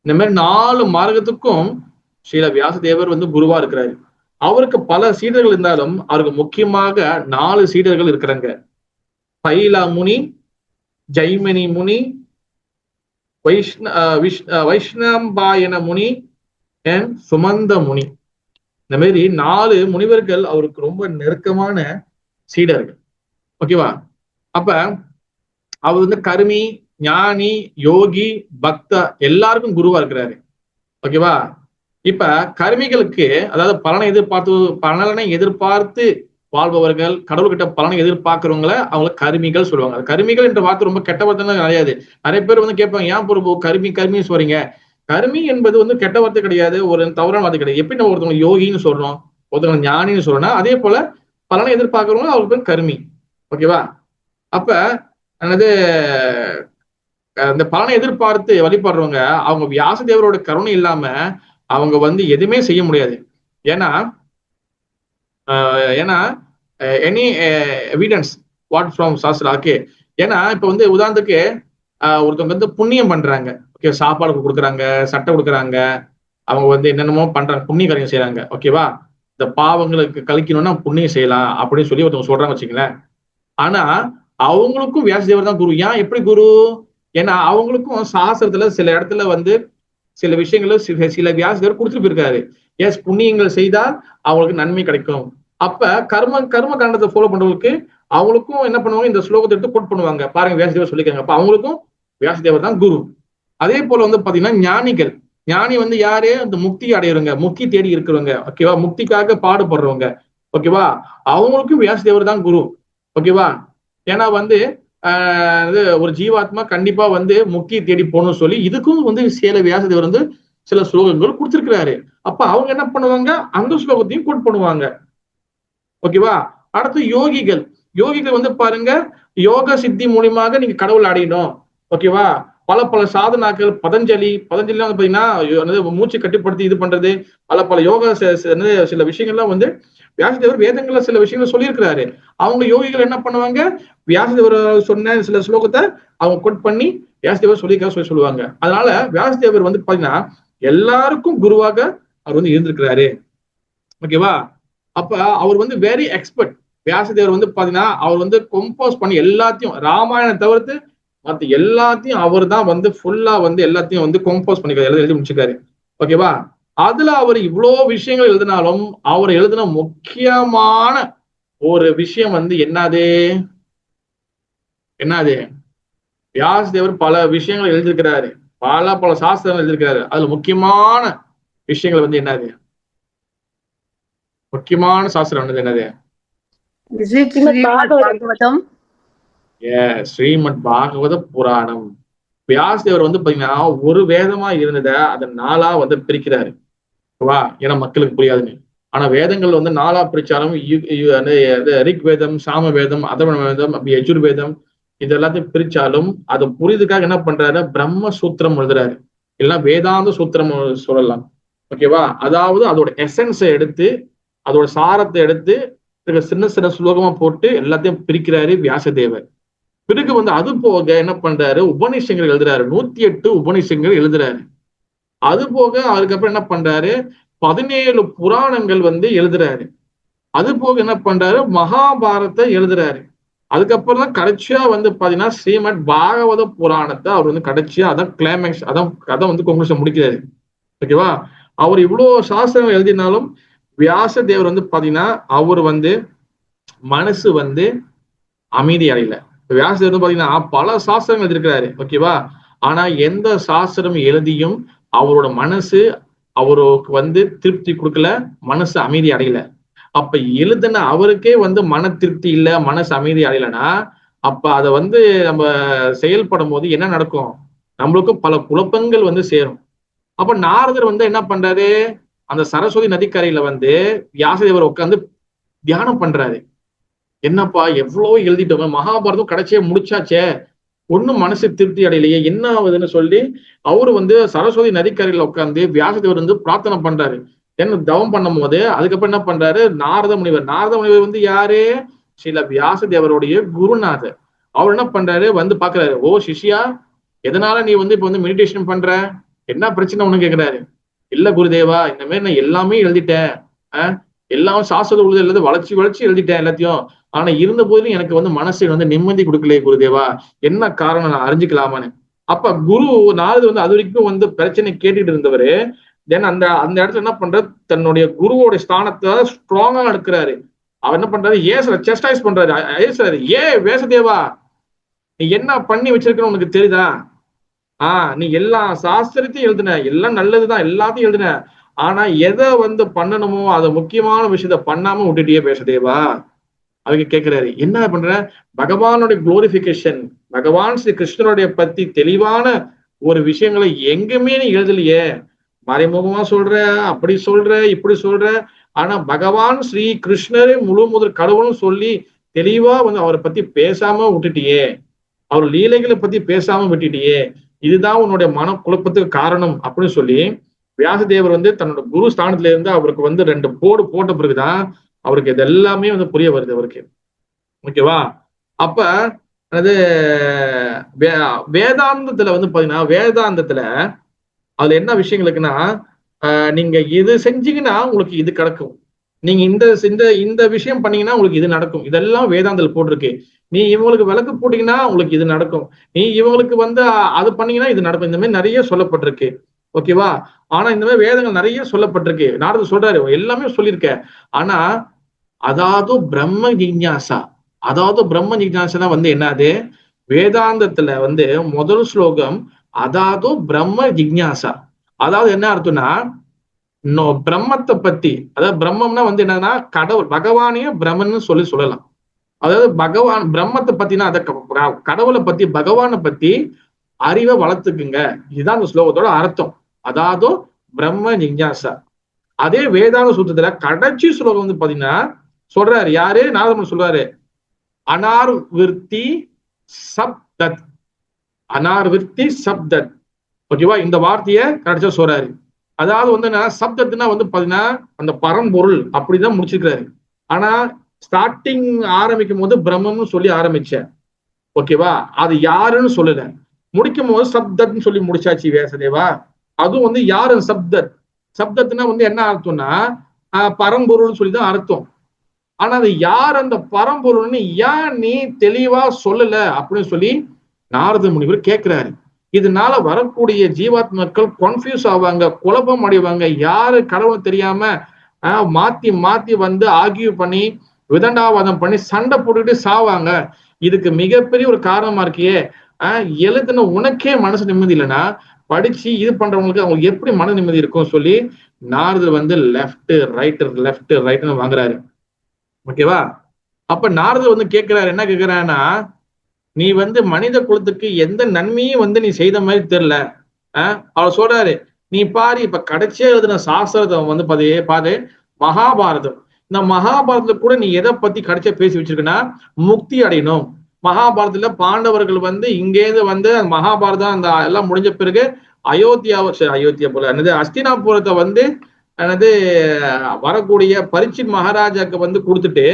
இந்த மாதிரி 4 மார்க்கத்துக்கும் ஸ்ரீல வியாசதேவர் வந்து குருவா இருக்கிறாரு. அவருக்கு பல சீடர்கள் இருந்தாலும் அவருக்கு முக்கியமாக 4 சீடர்கள் இருக்கிறாங்க. பைலா முனி, ஜெய்மினி முனி, வைஷ்ணம்பாயன முனி அண்ட் சுமந்த முனி. இந்த மாதிரி 4 முனிவர்கள் அவருக்கு ரொம்ப நெருக்கமான சீடர்கள். ஓகேவா? அப்ப அவர் வந்து கருமி, ஞானி, யோகி, பக்தா எல்லாருக்கும் குருவா இருக்கிறாரு. ஓகேவா? இப்ப கருமிகளுக்கு, அதாவது பலனை எதிர்பார்த்து வாழ்பவர்கள், கடவுள்கிட்ட பலனை எதிர்பார்க்கிறவங்கள அவங்கள கருமிகள் சொல்லுவாங்க. கருமிகள் என்ற வார்த்தை ரொம்ப கெட்ட வார்த்தை கிடையாது. நிறைய பேர் வந்து கேட்பாங்க, ஏன் பிரபு கருமி சொல்றீங்க? கருமி என்பது வந்து கெட்ட வார்த்தை கிடையாது, ஒரு தவறான வார்த்தை கிடையாது. எப்படி நம்ம ஒருத்தவங்க யோகின்னு சொல்றோம், ஒருத்தவங்க ஞானின்னு சொல்றோம்னா, அதே போல பலனை எதிர்பார்க்கிறவங்க அவங்களுக்கு பேர் கருமி. ஓகேவா? அப்ப என்னது, அந்த பலனை எதிர்பார்த்து வழிபடுறவங்க அவங்க வியாசதேவரோட கருணை இல்லாம அவங்க வந்து எதுவுமே செய்ய முடியாது. ஏன்னா any evidence what from shastra. Okay, ஏன்னா இப்ப வந்து உதாரணத்துக்கு ஒருத்தவங்க வந்து புண்ணியம் பண்றாங்க. ஓகே, சாப்பாடு கொடுக்குறாங்க, சட்டை கொடுக்குறாங்க, அவங்க வந்து என்னென்னமோ பண்றாங்க, புண்ணிய காரியம் செய்யறாங்க. ஓகேவா? இந்த பாவங்களுக்கு கழிக்கணும்னா புண்ணியம் செய்யலாம் அப்படின்னு சொல்லி ஒருத்தவங்க சொல்றாங்க வச்சுங்களேன். ஆனா அவங்களுக்கும் வியாசதேவர் தான் குரு. ஏன், எப்படி குரு? ஏன்னா அவங்களுக்கும் சாஸ்திரத்துல சில இடத்துல வந்து சில விஷயங்கள சில வியாசதேவர் கொடுத்துட்டு போயிருக்காரு. எஸ், புண்ணியங்கள் செய்தால் அவங்களுக்கு நன்மை கிடைக்கும். அப்ப கர்ம காண்டத்தை ஃபாலோ பண்றவங்களுக்கு அவங்களுக்கும் என்ன பண்ணுவாங்க, இந்த ஸ்லோகத்தை எடுத்து கோட் பண்ணுவாங்க. பாருங்க, வியாசதேவர் சொல்லிக்காங்க. அப்ப அவங்களுக்கும் வியாசதேவர் தான் குரு. அதே போல வந்து பாத்தீங்கன்னா ஞானிகள், ஞானி வந்து யாரு? இந்த முக்தி அடையிறவங்க, முக்தி தேடி இருக்கிறவங்க. ஓகேவா? முக்திக்காக பாடுபடுறவங்க. ஓகேவா? அவங்களுக்கும் வியாசதேவர் தான் குரு. ஓகேவா? ஏன்னா வந்து ஒரு ஜீவாத்மா கண்டிப்பா வந்து முக்தி தேடி போகணும்னு சொல்லி இதுக்கும் வந்து சில வியாசதேவர் வந்து சில ஸ்லோகங்கள் கொடுத்திருக்கிறாரு. அப்ப அவங்க என்ன பண்ணுவாங்க, அந்த ஸ்லோகத்தையும் கோட் பண்ணுவாங்க. ஓகேவா? அடுத்து யோகிகள் வந்து பாருங்க, யோக சித்தி மூலியமாக நீங்க கடவுள் அடையணும். ஓகேவா? பல சாதனாக்கள், பதஞ்சலி வந்து பாத்தீங்கன்னா மூச்சு கட்டுப்படுத்தி இது பண்றது, பல யோகா சில விஷயங்கள்லாம் வந்து வியாசதேவர் வேதங்கள்ல சில விஷயங்கள் சொல்லியிருக்கிறாரு. அவங்க யோகிகள் என்ன பண்ணுவாங்க, வியாசதேவர் சொன்ன சில ஸ்லோகத்தை அவங்க கோட் பண்ணி வியாசதேவர் சொல்லி சொல்லுவாங்க. அதனால வியாசதேவர் வந்து பாத்தீங்கன்னா எல்லாருக்கும் குருவாக அவர் வந்து இருந்திருக்கிறாரு. ஓகேவா? அப்ப அவர் வந்து வெரி எக்ஸ்பர்ட். வியாசதேவர் வந்து பாத்தீங்கன்னா அவர் வந்து கம்போஸ் பண்ணி எல்லாத்தையும், ராமாயணம் தவிர்த்து மற்ற எல்லாத்தையும் அவர் தான் வந்து ஃபுல்லா வந்து எல்லாத்தையும் வந்து கம்போஸ் பண்ணிக்கிறார், எழுதி முடிச்சுக்காரு. ஓகேவா? அதுல அவர் இவ்வளோ விஷயங்கள் எழுதினாலும் அவர் எழுதின முக்கியமான ஒரு விஷயம் வந்து என்னது, வியாசதேவர் பல விஷயங்கள் எழுதியிருக்கிறாரு, பல சாஸ்திரங்கள் எழுதியிருக்கிறாரு. அதுல முக்கியமான விஷயங்கள் வந்து என்னது, முக்கியமான சாஸ்திரம் வந்து என்னது? ஸ்ரீமத் பாகவத புராணம். வியாசதேவர் வந்து பாத்தீங்கன்னா ஒரு வேதமா இருந்ததை அதை 4ஆ வந்து பிரிக்கிறாரு. ஏன்னா மக்களுக்கு புரியாதுன்னு. ஆனா வேதங்கள் வந்து 4ஆ பிரிச்சாலும் ரிக் வேதம், சாம வேதம், அதர்வண வேதம், அப்படி யஜுர்வேதம், இது எல்லாத்தையும் பிரிச்சாலும் அதை புரியுதுக்காக என்ன பண்றாரு, பிரம்ம சூத்திரம் எழுதுறாரு. இல்லைன்னா வேதாந்த சூத்திரம் சொல்லலாம். ஓகேவா? அதாவது அதோட எசன்ஸை எடுத்து, அதோட சாரத்தை எடுத்து சின்ன ஸ்லோகமா போட்டு எல்லாத்தையும் பிரிக்கிறாரு வியாசதேவர். பிறகு வந்து அது போக என்ன பண்றாரு, உபநிஷங்கள் எழுதுறாரு. 108 உபநிஷங்கள் எழுதுறாரு. அது போக அதுக்கப்புறம் என்ன பண்றாரு, 17 புராணங்கள் வந்து எழுதுறாரு. அது போக என்ன பண்றாரு, மகாபாரத்தை எழுதுறாரு. அதுக்கப்புறம் தான் கடைசியா வந்து பாத்தீங்கன்னா ஸ்ரீமத் பாகவத புராணத்தை அவர் வந்து கடைசியா அதான் கிளைமேக்ஸ், அதான் வந்து கன்க்ளூஷன் முடிக்கிறாரு. ஓகேவா? அவர் இவ்வளவு சாஸ்திரங்கள் எழுதினாலும் வியாசதேவர் வந்து பாத்தீங்கன்னா அவர் வந்து மனசு வந்து அமைதி அடையல. வியாசதேவர் வந்து பாத்தீங்கன்னா பல சாஸ்திரங்கள் எழுதியிருக்கிறாரு. ஓகேவா? ஆனா எந்த சாஸ்திரம் எழுதியும் அவரோட மனசு அவருக்கு வந்து திருப்தி கொடுக்கல, மனசு அமைதி அடையல. அப்ப எழுதுன அவருக்கே வந்து மன திருப்தி இல்ல, மனசு அமைதி அடையலன்னா அப்ப அதை வந்து நம்ம செயல்படும் போது என்ன நடக்கும், நம்மளுக்கும் பல குழப்பங்கள் வந்து சேரும். அப்ப நாரதர் வந்து என்ன பண்றாரு, அந்த சரஸ்வதி நதிக்கரையில வந்து வியாசதேவர் உட்காந்து தியானம் பண்றாரு. என்னப்பா எவ்வளவு எழுதிட்டோமே, மகாபாரதம் கடைசியா முடிச்சாச்சே, ஒண்ணும் மனசு திருப்தி அடையிலையே, என்ன ஆகுதுன்னு சொல்லி அவரு வந்து சரஸ்வதி நதிக்கரையில உட்காந்து வியாசதேவர் வந்து பிரார்த்தனை பண்றாரு. என்ன தவம் பண்ணும் போது அதுக்கப்புறம் என்ன பண்றாரு, நாரத முனிவர் வந்து யாரு, சில வியாசதேவருடைய குருநாதர். அவர் என்ன பண்றாரு, வந்து பாக்குறாரு. ஓ சிஷ்யா, எதனால நீ வந்து இப்ப வந்து மெடிடேஷன் பண்ற, என்ன பிரச்சனை ஒண்ணு கேக்குறாரு. இல்ல குருதேவா, இந்த மாதிரி நான் எல்லாமே எழுதிட்டேன், எல்லாம் சாஸ்திர எழுதி வளைச்சு எழுதிட்டேன் எல்லாத்தையும். ஆனா இருந்த போதிலும் எனக்கு வந்து மனசை வந்து நிம்மதி கொடுக்கலையே குருதேவா, என்ன காரணம் நான் அறிஞ்சுக்கலாமான்னு. அப்ப குரு நாரது வந்து அது வரைக்கும் வந்து பிரச்சனை கேட்டுட்டு இருந்தவரு தென் அந்த அந்த இடத்துல என்ன பண்றாரு, தன்னுடைய குருவோட ஸ்தானத்தை ஸ்ட்ராங்கா எடுக்கிறாரு. அவர் என்ன பண்றாரு, செஸ்டைஸ் பண்றாரு, ஏசுறாரு, வேசதேவா நீ என்ன பண்ணி வச்சிருக்கன்னு உனக்கு தெரியுதா? நீ எல்லா சாஸ்திரத்தையும் எழுதுன, எல்லாம் நல்லதுதான், எல்லாத்தையும் எழுதுன, ஆனா எதை வந்து பண்ணணுமோ அதை முக்கியமான விஷயத்த பண்ணாம விட்டுட்டியே வேசதேவா. அவங்க கேட்கிறாரு, என்ன பண்ற? பகவானுடைய குளோரிபிகேஷன், பகவான் ஸ்ரீ கிருஷ்ணனுடைய பத்தி தெளிவான ஒரு விஷயங்களை எங்குமே நீ எழுதலையே, மறைமுகமா சொல்ற, அப்படி சொல்ற, இப்படி சொல்ற, ஆனா பகவான் ஸ்ரீ கிருஷ்ணரே முழு முதல் கடவுள்னு சொல்லி தெளிவா வந்து அவரை பத்தி பேசாம விட்டுட்டியே, அவர் லீலைகளை பத்தி பேசாம விட்டுட்டியே, இதுதான் உன்னுடைய மன குழப்பத்துக்கு காரணம் அப்படின்னு சொல்லி வியாசதேவர் வந்து தன்னோட குரு ஸ்தானத்துல இருந்து அவருக்கு வந்து 2 போடு போட்ட பிறகுதான் அவருக்கு இது எல்லாமே வந்து புரிய வருது அவருக்கு. ஓகேவா? அப்ப அது வேதாந்தத்துல வந்து பாத்தீங்கன்னா, வேதாந்தத்துல அதுல என்ன விஷயங்களுக்குன்னா, நீங்க இது செஞ்சீங்கன்னா உங்களுக்கு இது கிடைக்கும், நீங்க இந்த இந்த இந்த விஷயம் பண்ணீங்கன்னா உங்களுக்கு இது நடக்கும், இதெல்லாம் வேதாந்தத்தில் போட்டிருக்கு. நீ இவங்களுக்கு விளக்கு போட்டீங்கன்னா உங்களுக்கு இது நடக்கும், நீ இவங்களுக்கு வந்து அது பண்ணீங்கன்னா இது நடக்கும், இந்த மாதிரி நிறைய சொல்லப்பட்டிருக்கு. ஓகேவா? ஆனா இந்த மாதிரி வேதங்கள் நிறைய சொல்லப்பட்டிருக்கு. நாரதர் சொல்றாரு, எல்லாமே சொல்லியிருக்க, ஆனா அதாவது பிரம்ம ஜிக்ஞாசா, அதாவது பிரம்ம ஜிக்ஞாசா வந்து என்னது, வேதாந்தத்துல வந்து முதல் ஸ்லோகம் அதாவது பிரம்ம ஜிக்ஞாசா. அதாவது என்ன அர்த்தம்னா, பிரம்மத்தை பத்தி, அதாவது பிரம்மம்னா வந்து என்னன்னா கடவுள், பகவானையே பிரம்மன்னு சொல்லலாம். அதாவது பகவான் பிரம்மத்தை பத்தினா அதை கடவுளை பத்தி, பகவானை பத்தி அறிவை வளர்த்துக்குங்க, இதுதான் அந்த ஸ்லோகத்தோட அர்த்தம். அதாவது பிரம்ம ஜிக்ஞாசா. அதே வேதாந்த சூத்திரத்துல கடைசி ஸ்லோகம் வந்து பாத்தீங்கன்னா சொல்றாரு, யாரு? நாரதர் சொல்றாரு, அனார்விருத்தி சப்தத், அனார்விருத்தி சப்தத். ஓகேவா? இந்த வார்த்தையை கடைசியா சொல்றாரு. அதாவது வந்து சப்தத்துனா வந்து பாத்தீங்கன்னா அந்த பரம்பொருள் அப்படிதான் முடிச்சிருக்கிறாரு. ஆனா ஸ்டார்டிங் ஆரம்பிக்கும் போது பிரம்மம்னு சொல்லி ஆரம்பிச்சேன். ஓகேவா? அது யாருன்னு சொல்லல, முடிக்கும் போது சப்தத்னு சொல்லி முடிச்சாச்சு வேசதேவா. அதுவும் வந்து யாரு சப்தத், சப்தத்துனா வந்து என்ன அர்த்தம்னா பரம்பொருள்னு சொல்லிதான் அர்த்தம். ஆனா அது யார் அந்த பரம்பொருள்னு ஏன் நீ தெளிவா சொல்லல அப்படின்னு சொல்லி நாரத முனிவர் கேட்கிறாரு. இதனால வரக்கூடிய ஜீவாத்மக்கள் கன்ஃபியூஸ் ஆவாங்க, குழப்பம் அடைவாங்க, யாரு கடவுள் தெரியாம மாத்தி மாத்தி வந்து ஆர்கியூ பண்ணி விதண்டாவாதம் பண்ணி சண்டை போட்டுக்கிட்டு சாவாங்க. இதுக்கு மிகப்பெரிய ஒரு காரணமா இருக்கியே, எழுதுன உனக்கே மனசு நிம்மதி இல்லைன்னா படிச்சு இது பண்றவங்களுக்கு அவங்க எப்படி மன நிம்மதி இருக்கும் சொல்லி நாரதர் வந்து லெஃப்ட் ரைட்னு வாங்குறாரு. ஓகேவா? அப்ப நாரதர் வந்து கேட்கிறாரு, என்ன கேட்கிறாருன்னா, நீ வந்து மனித குலத்துக்கு எந்த நன்மையும் வந்து நீ செய்த மாதிரி தெரியல. அவர் சொல்றாரு, நீ பாரு, இப்ப கடைசியா எழுதின சாஸ்திரத்தை வந்து பாரு, மகாபாரதம். இந்த மகாபாரதத்துல கூட நீ எதை பத்தி கடைசியா பேசி வச்சிருக்கனா, முக்தி அடையணும். மகாபாரதத்துல பாண்டவர்கள் வந்து இங்கேருந்து வந்து மகாபாரதம் அந்த எல்லாம் முடிஞ்ச பிறகு அயோத்தியா போல என்னது அஸ்தினாபுரத்தை வந்து என்னது வரக்கூடிய பரீட்சித் மகாராஜாக்கு வந்து கொடுத்துட்டு,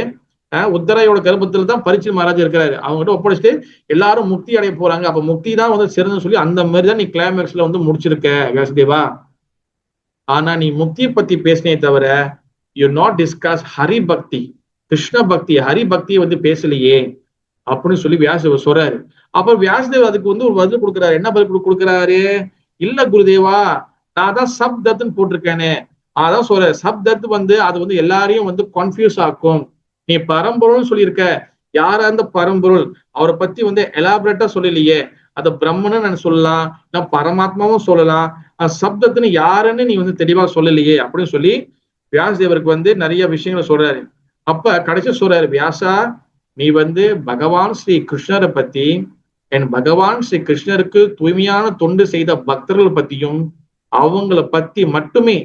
உத்தரையோட கர்ப்பத்துல தான் பரீட்சித் மகாராஜா இருக்கிறாரு, அவங்ககிட்ட ஒப்படைச்சிட்டு எல்லாரும் முக்தி அடைய போறாங்க, அப்ப முக்தி தான் வந்து சிறந்து சொல்லி அந்த மாதிரிதான் நீ கிளைமேக்ஸ்ல வந்து முடிச்சிருக்க வேசதேவா. ஆனா நீ முக்தியை பத்தி பேசினே தவிர யூ நாட் டிஸ்கஸ் ஹரி பக்தி, கிருஷ்ண பக்தி, ஹரி பக்தியை வந்து பேசலையே அப்படின்னு சொல்லி வியாசதேவர் சொல்றாரு. அப்ப வியாசதேவர் அதுக்கு வந்து ஒரு பதில் கொடுக்குறாரு. என்ன பதில் கொடுக்குறாரு? இல்ல குருதேவா, நான் தான் சப்தத்னு போட்டிருக்கேனே, அதான் சொல்ற, சப்தத் வந்து அது வந்து எல்லாரையும் வந்து கன்ஃபியூஸ் ஆக்கும். நீ பரம்பொருள்னு சொல்லியிருக்க, யாரா அந்த பரம்பொருள் அவரை பத்தி வந்து எலாபரேட்டா சொல்லலையே, அதை பிரம்மன்னு நான் சொல்லலாம், நான் பரமாத்மாவும் சொல்லலாம், சப்தத்துன்னு யாருன்னு நீ வந்து தெளிவா சொல்லலையே அப்படின்னு சொல்லி வியாசதேவருக்கு வந்து நிறைய விஷயங்களை சொல்றாரு. அப்ப கடைசி சொல்றாரு, வியாசா, நீ வந்து பகவான் ஸ்ரீ கிருஷ்ணரை பத்தி, என் பகவான் ஸ்ரீ கிருஷ்ணருக்கு தூய்மையான தொண்டு செய்த பக்தர்கள் பத்தியும் அவங்கள பத்தி மட்டுமே,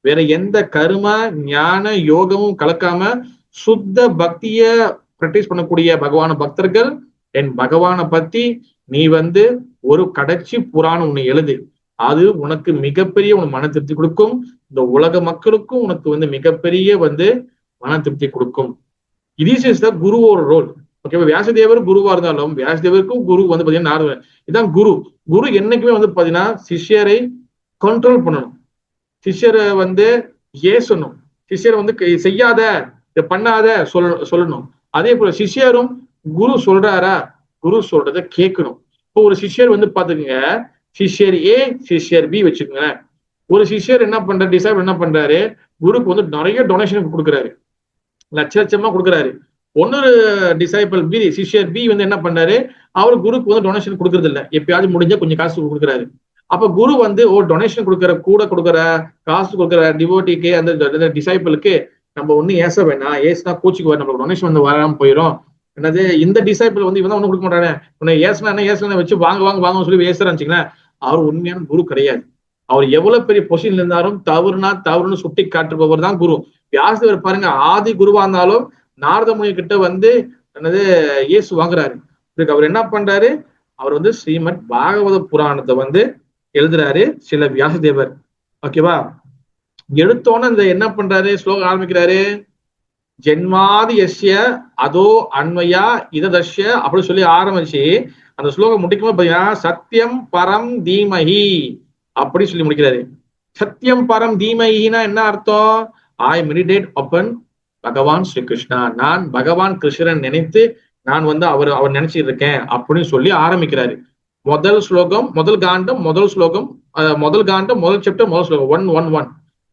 வேற எந்த கர்ம ஞான யோகமும் கலக்காம சுத்த பக்திய பிராக்டிஸ் பண்ணக்கூடிய பகவான பக்தர்கள், என் பகவானை பத்தி நீ வந்து ஒரு கடைசி புராணம் உன்னை எழுது, அது உனக்கு மிகப்பெரிய உனக்கு மன திருப்தி கொடுக்கும், இந்த உலக மக்களுக்கும் உனக்கு வந்து மிகப்பெரிய வந்து மன திருப்தி கொடுக்கும். இது இஸ் த குருவோட ரோல். ஓகேவா? வியாசதேவர் குருவா இருந்தாலும் வியாசதேவருக்கும் குரு வந்து பாத்தீங்கன்னா நாரதர். இதான் குரு. குரு என்னைக்குமே வந்து பாத்தீங்கன்னா சிஷ்யரை கண்ட்ரோல் பண்ணணும், சிஷ்யரை வந்து ஏசணும், சிஷ்யரை வந்து செய்யாத இதை பண்ணாத சொல்லணும். அதே போல சிஷ்யரும் குரு சொல்றாரா, குரு சொல்றத கேட்கணும். இப்போ ஒரு சிஷ்யர் வந்து பாத்துக்கோங்க, சிஷ்யர் ஏ சிஷ்யர் பி வச்சுக்கோங்க. ஒரு சிஷ்யர் என்ன பண்றாரு, டிசைபிள் என்ன பண்றாரு, குருக்கு வந்து நிறைய டொனேஷன் கொடுக்குறாரு, லட்சமா கொடுக்குறாரு. ஒன்னொரு டிசைபிள் பி, சிஷ்யர் பி வந்து என்ன பண்றாரு, அவரு குருக்கு வந்து டொனேஷன் கொடுக்கறது இல்ல, எப்பயாவது முடிஞ்சா கொஞ்சம் காசு கொடுக்குறாரு. அப்ப குரு வந்து டொனேஷன் கொடுக்குற காசு கொடுக்குற டிவோட்டிக்கு, அந்த டிசைபிளுக்கு நம்ம ஒண்ணு ஏச வேணாம், ஏசுனா கோச்சுக்குவார், நம்மளுக்கு டொனேஷன் வந்து வராம போயிடும். என்னது இந்த டிசைபிள் வந்து இவன் ஒண்ணு கொடுக்க மாட்டானே, உன்னை ஏசுனா என்ன, ஏசுனா வச்சு வாங்க சொல்லி ஏசுறான்னு வச்சுங்களேன், அவர் உண்மையான குரு கிடையாது. அவர் எவ்வளவு பெரிய பொசிஷன்ல இருந்தாலும் தவறுனா தவறுன்னு சுட்டி காட்டுபவர் தான் குரு. வியாசதேவர் பாருங்க, ஆதி குருவா இருந்தாலும் நாரத முனி கிட்ட வந்து என்னது இயேசு வாங்குறாரு. அவர் என்ன பண்றாரு, அவர் வந்து ஸ்ரீமத் பாகவத புராணத்தை வந்து எழுதுறாரு சில வியாசதேவர். ஓகேவா, எடுத்தோன்னு இந்த என்ன பண்றாரு, ஸ்லோகம் ஆரம்பிக்கிறாரு, ஜென்மாதி எஸ்ய அதோ அன்வயா இததஷ்ய அப்படின்னு சொல்லி ஆரம்பிச்சு அந்த ஸ்லோகம் முடிக்கும்போது பாத்தீங்கன்னா சத்தியம் பரம் தீமஹி அப்படி சொல்லி முடிக்கிறாரு. சத்தியம் பரம் தீமஹினா என்ன அர்த்தம், ஐ மெடிடேட் அப்பன் பகவான் ஸ்ரீ கிருஷ்ணா, நான் பகவான் கிருஷ்ணன் நினைத்து நான் வந்து அவர் நினைச்சிட்டு இருக்கேன் அப்படின்னு சொல்லி ஆரம்பிக்கிறாரு. முதல் ஸ்லோகம், முதல் காண்டம், முதல் ஸ்லோகம், முதல் காண்டம், முதல் சாப்டர், முதல் ஸ்லோகம் 1:1:1.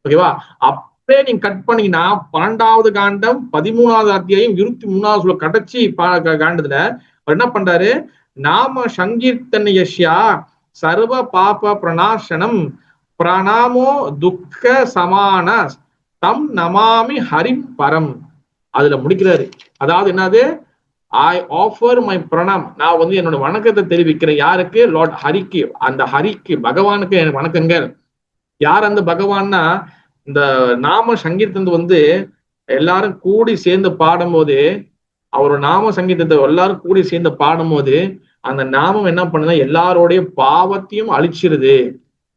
ஓகேவா, அப்படியே நீங்க கட் பண்ணீங்கன்னா 12வது காண்டம் 13வது அத்தியாயம் 23வது ஸ்லோகம் கடைசி காண்டத்துல அவர் என்ன பண்றாரு, நாம சங்கீர்த்தனயஸ்யா சர்வ பாப பிரணாசனம் பிரணாமோ துக்க சமான தம் நமாமி ஹரிம் பரம், அதுல முடிக்கிறாரு. அதாவது என்னது, ஐ ஆஃபர் மை பிரணாம், நான் வந்து என்னோட வணக்கத்தை தெரிவிக்கிறேன். யாருக்கு, லார்ட் ஹரிக்கு, அந்த ஹரிக்கு பகவானுக்கு என் வணக்கங்கள். யார் அந்த பகவான்னா, இந்த நாம சங்கீர்த்தம் வந்து எல்லாரும் கூடி சேர்ந்து பாடும்போது, அவரோட நாம சங்கீதத்தை எல்லாரும் கூடி சேர்ந்து பாடும்போது அந்த நாமம் என்ன பண்ணுதுன்னா எல்லாரோடைய பாவத்தையும் அழிச்சிருது.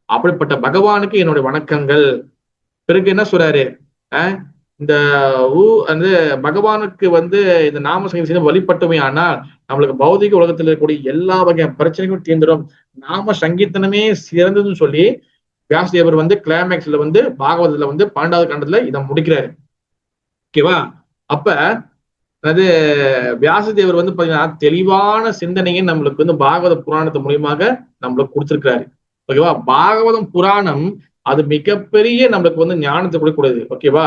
அப்படிப்பட்ட பகவானுக்கு என்னுடைய வணக்கங்கள். பிறகு என்ன சொல்றாரு, இந்த வந்து பகவானுக்கு வந்து இந்த நாம சங்கீதம் வழிபட்டுமே ஆனால் நம்மளுக்கு பௌதிக உலகத்தில் இருக்கக்கூடிய எல்லா வகையான பிரச்சனைகளும் தீர்ந்துடும், நாம சங்கீர்த்தனமே சிறந்ததுன்னு சொல்லி வியாசதேவர் வந்து கிளைமேக்ஸ்ல வந்து பாகவதத்துல வந்து 12வது கண்டத்துல இதை முடிக்கிறாரு. ஓகேவா, அப்ப அதாவது வியாசதேவர் வந்து பாத்தீங்கன்னா தெளிவான சிந்தனையை நம்மளுக்கு வந்து பாகவத புராணத்து மூலியமாக நம்மளுக்கு கொடுத்திருக்கிறாரு. ஓகேவா, பாகவதம் புராணம் அது மிகப்பெரிய நம்மளுக்கு வந்து ஞானத்தை கொடுக்கக்கூடாது. ஓகேவா,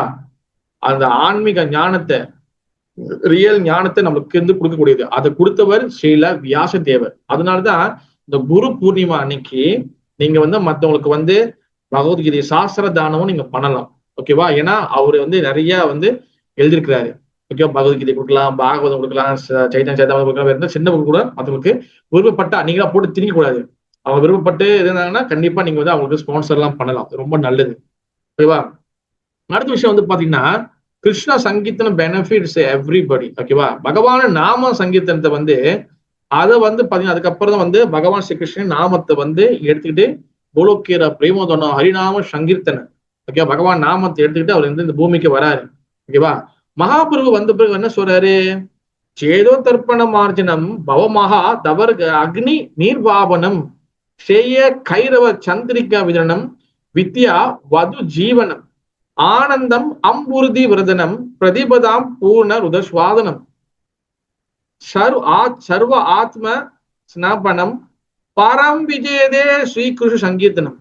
அந்த ஆன்மீக ஞானத்தை, ரியல் ஞானத்தை நம்மளுக்கு இருந்து கொடுக்கக்கூடியது. அதை கொடுத்தவர் ஸ்ரீல வியாசதேவர். அதனாலதான் இந்த குரு பூர்ணிமா அன்னைக்கு நீங்க வந்து மற்றவங்களுக்கு வந்து பகவத்கீதை சாஸ்திர தானமும் நீங்க பண்ணலாம். ஓகேவா, ஏன்னா அவரு வந்து நிறைய வந்து எழுதியிருக்கிறாரு. ஓகேவா, பகவத்கீதை கொடுக்கலாம், பாகவதம் கொடுக்கலாம், சைத்தன்ய சேதாவதம் கொடுக்கலாம், வேற சின்ன புக்கு கூட மற்றவங்களுக்கு விருப்பப்பட்டா நீங்களா போட்டு திணிக்க கூடாது. அவங்க விருப்பப்பட்டு இருந்தாங்கன்னா கண்டிப்பா நீங்க வந்து அவங்களுக்கு ஸ்பான்சர் எல்லாம் பண்ணலாம், ரொம்ப நல்லது. ஓகேவா, அடுத்த விஷயம் வந்து பாத்தீங்கன்னா கிருஷ்ண சங்கீர்த்தனம் பெனிஃபிட்ஸ் எவ்ரிபடி. ஓகேவா, பகவான நாம சங்கீர்த்தனத்தை வந்து அதை வந்து பாத்தீங்கன்னா அதுக்கப்புறம் தான் வந்து பகவான் ஸ்ரீ கிருஷ்ணன் நாமத்தை வந்து எடுத்துக்கிட்டு கோலோக்கியர பிரேமோதனம் ஹரிநாம சங்கீர்த்தனம். ஓகேவா, பகவான் நாமத்தை எடுத்துக்கிட்டு அவர் வந்து இந்த பூமிக்கு வராரு. ஓகேவா, மகாபிரபு வந்த பிறகு என்ன சொல்றாரு, சேதோ தர்ப்பண மார்ஜனம் பவமகா தவர் அக்னி நீர்வாபனம் சேய கைரவ சந்திரிகா விதனம் வித்யா வது ஜீவனம் ஆனந்தம் அம்புருதி விரதனம் பிரதிபதாம் பூர்ண ருதஸ்வாதனம் சர்வ ஆத்ம ஸ்நாபனம் பரம் விஜயதே ஸ்ரீகிருஷ்ண சங்கீர்த்தனம்.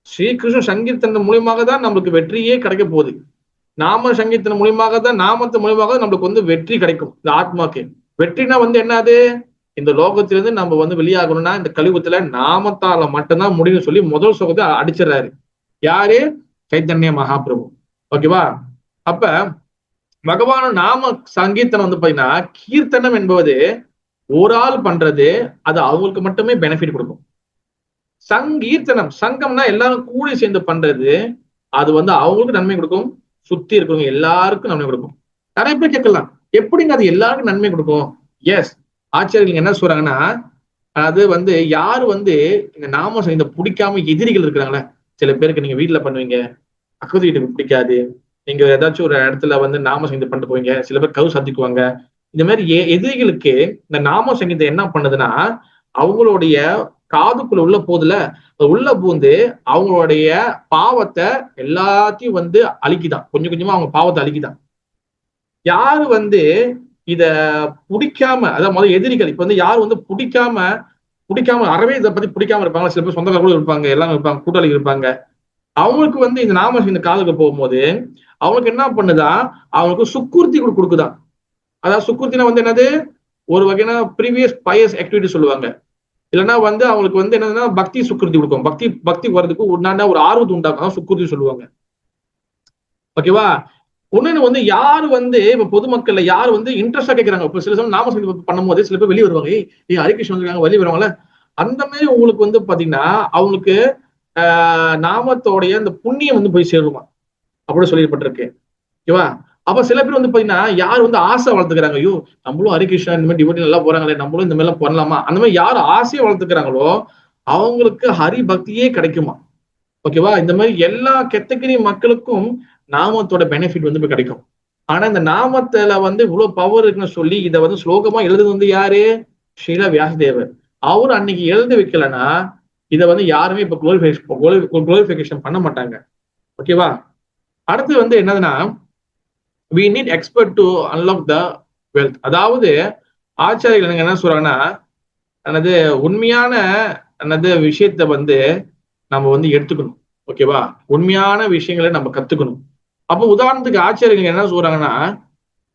ஸ்ரீகிருஷ்ண சங்கீர்த்தனம் மூலியமாக தான் நம்மளுக்கு வெற்றியே கிடைக்க போகுது. நாம சங்கீர்த்தனம் மூலியமாக தான், நாமத்து மூலியமாக நம்மளுக்கு வந்து வெற்றி கிடைக்கும். இந்த ஆத்மாக்கு வெற்றினா வந்து என்னது, இந்த லோகத்திலிருந்து நம்ம வந்து வெளியாகணும்னா இந்த கலியுகத்துல நாமத்தால மட்டும்தான் முடியும்னு சொல்லி முதல் ஸ்லோகத்தை அடிச்சிடறாரு. யாரு, சைத்தன்ய மகாபிரபு. ஓகேவா, அப்ப பகவான நாம சங்கீர்த்தனம் வந்து பாத்தீங்கன்னா கீர்த்தனம் என்பது ஒரு ஆள் பண்றது, அது அவங்களுக்கு மட்டுமே பெனிஃபிட் கொடுக்கும். சங்கீர்த்தனம், சங்கம்னா எல்லாரும் கூடி சேர்ந்து பண்றது, அது வந்து அவங்களுக்கு நன்மை கொடுக்கும், சுத்தி இருக்கவங்க எல்லாருக்கும் நன்மை கொடுக்கும். நிறைய பேர் கேட்கலாம், எப்படிங்க அது எல்லாருக்கும் நன்மை கொடுக்கும்? எஸ், ஆச்சாரியர்கள் என்ன சொல்றாங்கன்னா, அது வந்து யாரு வந்து இந்த நாம இந்த பிடிக்காம எதிரிகள் இருக்கிறாங்களே, சில பேருக்கு நீங்க வீட்டுல பண்ணுவீங்க, பக்கத்து வீட்டுக்கு பிடிக்காது, நீங்க ஏதாச்சும் ஒரு இடத்துல வந்து நாம சங்கீதம் பண்ணிட்டு போவீங்க, சில பேர் கவு சந்திக்குவாங்க. இந்த மாதிரி எதிரிகளுக்கு இந்த நாம சங்கீதம் என்ன பண்ணுதுன்னா அவங்களுடைய காதுக்குள்ள உள்ள போதுல உள்ள பூந்து அவங்களுடைய பாவத்தை எல்லாத்தையும் வந்து அழிக்குதான், கொஞ்சம் கொஞ்சமா அவங்க பாவத்தை அழிக்குதான். யாரு வந்து இத பிடிக்காம, அதாவது முதல் எதிரிகள் இப்ப வந்து யாரு வந்து பிடிக்காம அறவே இதை பத்தி பிடிக்காம இருப்பாங்க, சில பேர் சொந்தக்கார கூட இருப்பாங்க, எல்லாரும் இருப்பாங்க, கூட்டாளிகள் இருப்பாங்க. அவங்களுக்கு வந்து இந்த நாம இந்த காலுக்கு போகும்போது அவங்களுக்கு என்ன பண்ணுதா, அவங்களுக்கு சுக்குர்த்தி கொடுக்குதான். அதாவது சுக்குர்த்தினா வந்து என்னது, ஒரு வகையான ப்ரீவியஸ் பயஸ் ஆக்டிவிட்டி சொல்லுவாங்க. இல்லைன்னா வந்து அவங்களுக்கு வந்து என்னதுன்னா பக்தி சுக்குர்த்தி கொடுக்கும். பக்தி வர்றதுக்கு உண்டான ஒரு ஆர்வத்தை உண்டாக்கும், சுக்குர்த்தி சொல்லுவாங்க. ஓகேவா? ஒண்ணு வந்து யாரு வந்து இப்ப பொதுமக்கள்ல யாரு வந்து இன்ட்ரெஸ்டா கேட்கறாங்க. இப்ப சில சமயம் நாம சங்கீதம் பண்ணும்போது சில பேர் வெளியே வருவாங்க. ஹரிகிருஷ்ணன் வந்திருக்காங்க, வெளியே வருவாங்கல்ல. அந்த மாதிரி உங்களுக்கு வந்து பாத்தீங்கன்னா அவங்களுக்கு நாமத்தோடைய அந்த புண்ணியம் வந்து போய் சேருமா அப்படி சொல்லப்பட்டிருக்கு. ஓகேவா? அப்ப சில பேர் வந்து பாத்தீங்கன்னா யார் வந்து ஆசை வளர்த்துக்கிறாங்க, ஐயோ நம்மளும் ஹரிகிருஷ்ணன் இந்த மாதிரி டிவோட்டி நல்லா போறாங்களே, நம்மளும் இந்த மாதிரி எல்லாம் பண்ணலாமா, அந்த மாதிரி யார் ஆசையை வளர்த்துக்கிறாங்களோ அவங்களுக்கு ஹரி பக்தியே கிடைக்குமா. ஓகேவா? இந்த மாதிரி எல்லா கேட்டகரி மக்களுக்கும் நாமத்தோட பெனிஃபிட் வந்து கிடைக்கும். ஆனா இந்த நாமத்துல வந்து இவ்வளவு பவர் இருக்குன்னு சொல்லி இதை வந்து ஸ்லோகமா எழுதுறது வந்து யாரு, ஸ்ரீல வியாசதேவர். அவர் அன்னைக்கு எழுதி வைக்கலன்னா இதை வந்து யாருமே இப்ப குளோரிபிகேஷன் பண்ண மாட்டாங்க. ஓகேவா? அடுத்து வந்து என்னதுன்னா we need expert to unlock the wealth. அதாவது ஆச்சாரியர்கள் என்ன சொல்றாங்கன்னா, அல்லது உண்மையான அல்லது விஷயத்த வந்து நம்ம வந்து எடுத்துக்கணும். ஓகேவா? உண்மையான விஷயங்களை நம்ம கத்துக்கணும். அப்போ உதாரணத்துக்கு ஆச்சாரியர்கள் என்ன சொல்றாங்கன்னா,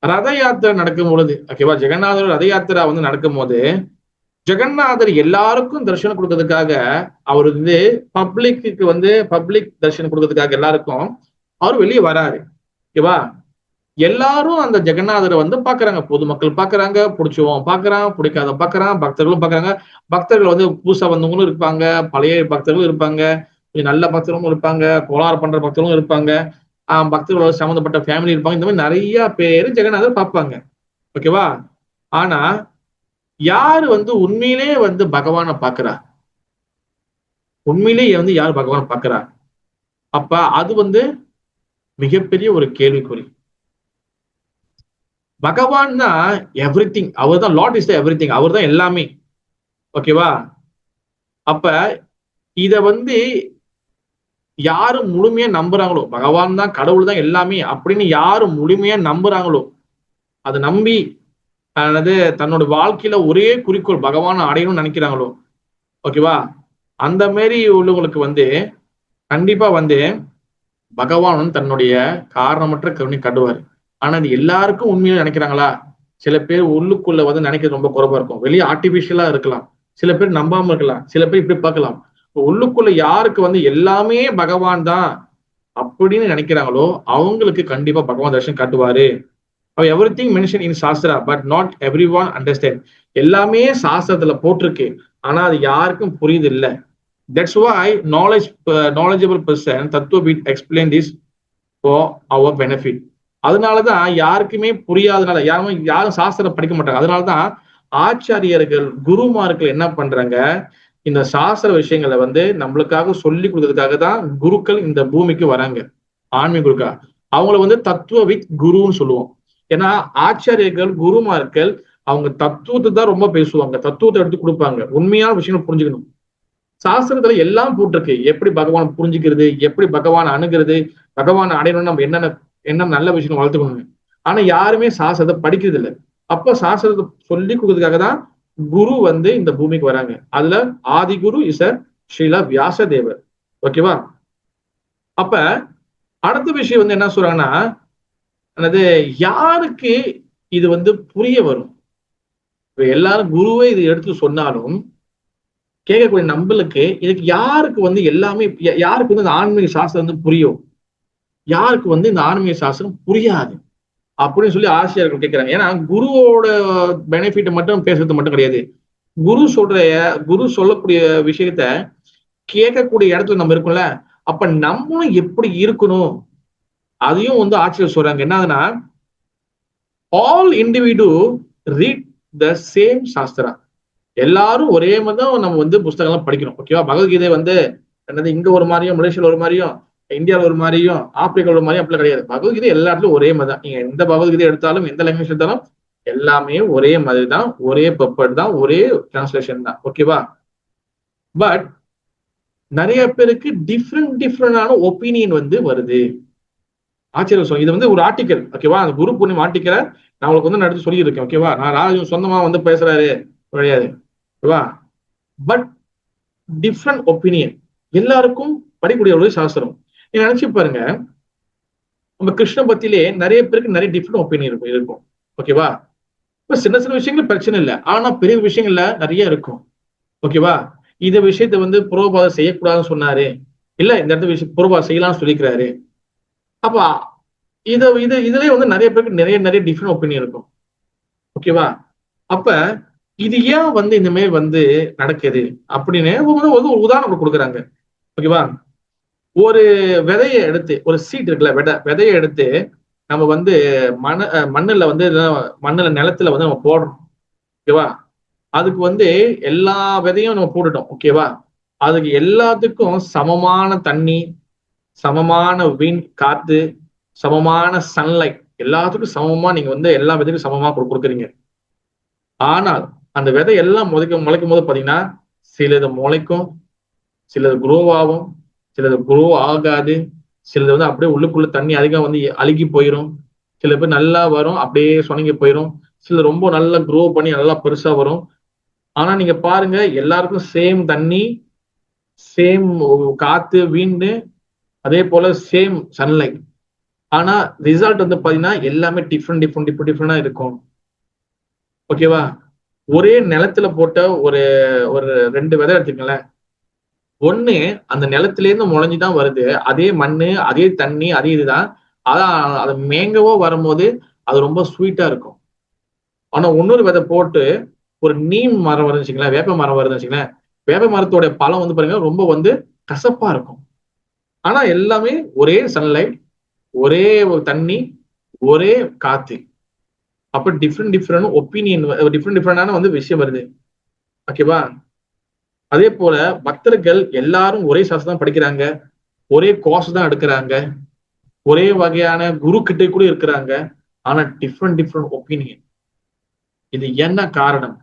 ரத யாத்திரை நடக்கும் பொழுது, ஓகேவா, ஜெகநாதர் ரத யாத்திரா வந்து நடக்கும் போது ஜெகநாதர் எல்லாருக்கும் தரிசனம் கொடுக்கறதுக்காக அவர் வந்து பப்ளிக்கு வந்து பப்ளிக் தரிசனம் கொடுக்கறதுக்காக எல்லாருக்கும் அவர் வெளியே வராரு. ஓகேவா? எல்லாரும் அந்த ஜெகநாதரை வந்து பாக்குறாங்க, பொதுமக்கள் பாக்குறாங்க, பிடிச்சவன் பாக்குறான், பிடிக்காத பாக்குறான், பக்தர்களும் பாக்குறாங்க. பக்தர்கள் வந்து புதுசா வந்தவங்களும் இருப்பாங்க, பழைய பக்தர்களும் இருப்பாங்க, நல்ல பக்தர்களும் இருப்பாங்க, கோளாறு பண்ற பக்தர்களும் இருப்பாங்க, பக்தர்களோட சம்மந்தப்பட்ட ஃபேமிலி இருப்பாங்க. இந்த மாதிரி நிறைய பேர் ஜெகநாதர் பார்ப்பாங்க. ஓகேவா? ஆனா யாரு வந்து உண்மையிலே வந்து பகவானை பாக்குறா, உண்மையிலேயே வந்து யார் பகவானை பாக்குறா, அப்ப அது வந்து மிகப்பெரிய ஒரு கேள்விக்குறி. பகவான் தான் எவ்ரி திங், அவர் தான் Lord is the everything, அவர் தான் எல்லாமே. ஓகேவா? அப்ப இத வந்து யாரு முழுமையா நம்புறாங்களோ, பகவான் தான் கடவுள் தான் எல்லாமே அப்படின்னு யாரு முழுமையா நம்புறாங்களோ, அதை நம்பி அல்லது தன்னோட வாழ்க்கையில ஒரே குறிக்கோள் பகவானை அடையணும்னு நினைக்கிறாங்களோ, ஓகேவா, அந்த மாதிரி உள்ளவங்களுக்கு வந்து கண்டிப்பா வந்து பகவான் வந்து தன்னுடைய காரணமற்ற கருணை காட்டுவார். ஆனா அது எல்லாருக்கும் உண்மையா நினைக்கிறாங்களா? சில பேர் உள்ளுக்குள்ள வந்து நினைக்கிறது ரொம்ப குறைவா இருக்கும். வெளியே ஆர்டிபிஷியலா இருக்கலாம், சில பேர் நம்பாம இருக்கலாம், சில பேர் இப்படி பார்க்கலாம். உள்ளுக்குள்ள யாருக்கு வந்து எல்லாமே பகவான் தான் அப்படின்னு நினைக்கிறாங்களோ அவங்களுக்கு கண்டிப்பா பகவான் தரிசனம் காட்டுவாரு. Everything mention in shastra but not everyone understand. எல்லாமே சாஸ்திரத்துல போட்டிருக்கு, ஆனா அது யாருக்கும் புரியுது இல்லை. That's why knowledgeable person தத்துவபீட் explain this for our benefit. அதனாலதான் யாருக்குமே புரியாதனால யாரும் சாஸ்திரம் படிக்க மாட்டாங்க. அதனாலதான் ஆச்சாரியர்கள் குருமார்கள் என்ன பண்றாங்க, இந்த சாஸ்திர விஷயங்களை வந்து நம்மளுக்காக சொல்லி கொடுக்கறதுக்காக தான் குருக்கள் இந்த பூமிக்கு வராங்க. ஆன்மீக குருக்கா அவங்கள வந்து தத்துவவித் குருன்னு சொல்லுவோம். ஏன்னா ஆச்சாரியர்கள் குருமார்கள் அவங்க தத்துவத்தை தான் ரொம்ப பேசுவாங்க, தத்துவத்தை எடுத்து கொடுப்பாங்க, உண்மையான விஷயம் புரிஞ்சுக்கணும். சாஸ்திரத்துல எல்லாம் போட்டிருக்கு, எப்படி பகவான் புரிஞ்சுக்கிறது, எப்படி பகவான் அணுகிறது, பகவான் அடையணும்னு நம்ம என்ன நல்ல விஷயம் வளர்த்துக்கணும். ஆனா யாருமே சாஸ்திரத்தை படிக்கிறது இல்லை. அப்ப சாஸ்திரத்தை சொல்லி கொடுக்கறதுக்காக தான் குரு வந்து இந்த பூமிக்கு வராங்க. அதுல ஆதி குரு இஸ் ஸ்ரீல வியாசதேவர். ஓகேவா? அப்ப அடுத்த விஷயம் வந்து என்ன சொல்றாங்கன்னா, அது யாருக்கு இது வந்து புரிய வரும். எல்லாரும் குருவே இது எடுத்து சொன்னாலும் கேட்கக்கூடிய நம்மளுக்கு இதுக்கு யாருக்கு வந்து எல்லாமே, யாருக்கு வந்து இந்த ஆன்மீக சாஸ்திரம் வந்து புரியும், யாருக்கு வந்து இந்த ஆன்மீக சாஸ்திரம் புரியாது அப்படின்னு சொல்லி ஆசிரியர்கள் கேட்கிறாங்க. ஏன்னா குருவோட பெனிஃபிட் மட்டும் பேசுறது மட்டும் கிடையாது, குரு சொல்லக்கூடிய விஷயத்த கேட்கக்கூடிய இடத்துல நம்ம இருக்கோம்ல, அப்ப நம்மளும் எப்படி இருக்கணும் அதையும் வந்து ஆசிரியர் சொல்றாங்க. என்னதுன்னா, all individual read the same shastra. எல்லாரும் ஒரே மாதிரி தான் நம்ம வந்து புஸ்தகம்லாம் படிக்கிறோம். ஓகேவா? பகவத்கீதை வந்து என்னது இங்க ஒரு மாதிரியும், மலேசியால ஒரு மாதிரியும், இந்தியாவில் ஒரு மாதிரியும், ஆப்பிரிக்காவில் ஒரு மாதிரியும் அப்படிலாம் கிடையாது. பகவத்கீதை எல்லா இடத்துலயும் ஒரே மாதிரி தான். நீங்க எந்த பகவத்கீதை எடுத்தாலும் எந்த லாங்குவேஜ் எடுத்தாலும் எல்லாமே ஒரே மாதிரி தான், ஒரே பர்பட் தான், ஒரே டிரான்ஸ்லேஷன் தான். ஓகேவா? பட் நிறைய பேருக்கு டிஃப்ரெண்டான ஒப்பீனியன் வந்து வருது. ஆச்சரியம் சொல்ல இது வந்து ஒரு ஆர்டிக்கல். ஓகேவா? அந்த குரு பூர்ணிமா ஆர்டிக்கலை நான் உங்களுக்கு வந்து நடத்தி சொல்லியிருக்கேன். ஓகேவா? நான் ராஜு சொந்தமா வந்து பேசுறாரு கிடையாது. ஓகேவா? பட் டிஃப்ரெண்ட் ஒப்பீனியன், எல்லாருக்கும் படிக்கூடிய ஒரு சாஸ்திரம். நீங்க நினைச்சு பாருங்க, நம்ம கிருஷ்ண பக்தியிலே நிறைய பேருக்கு நிறைய டிஃப்ரெண்ட் ஒப்பீனியன் இருக்கும். ஓகேவா? இப்ப சின்ன சின்ன விஷயங்கள் பிரச்சனை இல்லை, ஆனா பெரிய விஷயங்கள்ல நிறைய இருக்கும். ஓகேவா? இந்த விஷயத்த வந்து புரோபாத செய்யக்கூடாதுன்னு சொன்னாரு, இல்ல இந்த இடத்துல விஷயம் புரோபாத செய்யலாம்னு சொல்லிக்கிறாரு. அப்ப இதுலயே வந்து நிறைய பேருக்கு நிறைய நிறைய டிஃப்ரெண்ட் ஒப்பீனியன் இருக்கும். ஓகேவா? அப்ப இது ஏன் வந்து இந்த மாதிரி வந்து நடக்குது அப்படின்னு ஒரு உதாரணம் கொடுக்குறாங்க. ஓகேவா? ஒரு விதையை எடுத்து, ஒரு சீட் இருக்குல்ல, விதையை எடுத்து நம்ம வந்து மண்ணுல வந்து நிலத்துல வந்து நம்ம போடுறோம். ஓகேவா? அதுக்கு வந்து எல்லா விதையும் நம்ம போட்டுட்டோம். ஓகேவா? அதுக்கு எல்லாத்துக்கும் சமமான தண்ணி, சமமான விண்ட் காத்து, சமமான சன்லைட், எல்லாத்துக்கும் சமமா நீங்க வந்து எல்லா விதைக்கும் சமமா கொடுக்குறீங்க. ஆனால் அந்த விதை எல்லாம் முளைக்கும் போது பாத்தீங்கன்னா, சிலது முளைக்கும், சிலது குரோ ஆகும், சிலது குரோ ஆகாது, சிலது வந்து அப்படியே உள்ளுக்குள்ள தண்ணி அதிகம் வந்து அழுகி போயிடும், சில பேர் நல்லா வரும் அப்படியே சொனங்கி போயிடும், சில ரொம்ப நல்லா குரோ பண்ணி நல்லா பெருசா வரும். ஆனா நீங்க பாருங்க, எல்லாருக்கும் சேம் தண்ணி, சேம் காத்து வீண்டு, அதே போல சேம் சன்லைட். ஆனா ரிசல்ட் வந்து பாத்தீங்கன்னா எல்லாமே டிஃப்ரெண்டா இருக்கும். ஓகேவா? ஒரே நிலத்துல போட்ட ஒரு ஒரு 2 விதை எடுத்துக்கங்களேன். ஒண்ணு அந்த நிலத்தில இருந்து முளைஞ்சுதான் வருது, அதே மண்ணு, அதே தண்ணி, அதே இதுதான். அதான் அது மேங்கவோ வரும்போது அது ரொம்ப ஸ்வீட்டா இருக்கும். ஆனா இன்னொரு விதை போட்டு ஒரு நீம் மரம் வருதுன்னு வச்சுங்களேன், வேப்ப மரம் வருதுன்னு வச்சுங்களேன், வேப்ப மரத்தோட பழம் வந்து பாருங்க ரொம்ப வந்து கசப்பா இருக்கும். ஆனா எல்லாமே ஒரே சன்லைட், ஒரே தண்ணி, ஒரே காத்து. அப்ப டிஃப்ரெண்ட் ஒப்பீனியன், டிஃப்ரெண்டான வந்து விஷயம் வருது. ஓகேவா? அதே போல பக்தர்கள் எல்லாரும் ஒரே சாஸ்திரம் தான் படிக்கிறாங்க, ஒரே கோர்ஸ் தான் எடுக்கிறாங்க, ஒரே வகையான குரு கிட்ட கூட இருக்கிறாங்க. ஆனா டிஃப்ரெண்ட் ஒப்பீனியன். இது என்ன காரணம்?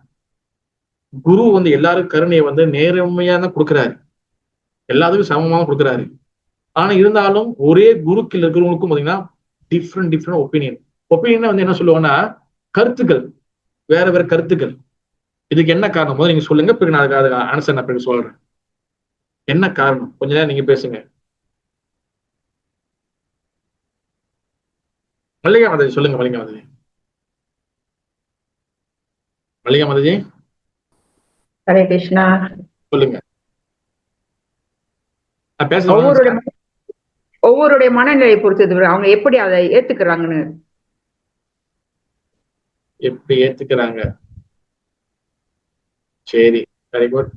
குரு வந்து எல்லாரும் கருணையை வந்து நேர்மையா தான் கொடுக்குறாரு, எல்லாத்துக்கும் சமமாக கொடுக்குறாரு. ஆனா இருந்தாலும் ஒரே குருக்கில் இருக்கிறவங்களுக்கும் பாத்தீங்கன்னா டிஃப்ரெண்ட் ஒப்பீனியன். ஒப்பீனியன் வந்து என்ன சொல்லுவோம்னா, கருத்துக்கள், வேற வேற கருத்துக்கள். இதுக்கு என்ன காரணம் போது நீங்க சொல்லுங்க, பிறகு நான் அதுக்கு ஆன்சர் நான் பிறகு சொல்றேன். என்ன காரணம்? கொஞ்ச நேரம் நீங்க பேசுங்க. மல்லிகா மாதாஜி சொல்லுங்க. மல்லிகா மாதாஜி, மல்லிகா மாதாஜி ஹரே கிருஷ்ணா. சொல்லுங்க. நான் பேசுறேன். ஒவ்வொருடைய மனநிலையை பொறுத்தது அவங்க எப்படி அதை ஏத்துக்கிறாங்கன்னு. எப்படி ஏத்துக்கிறாங்க? சரி, வெரி குட்.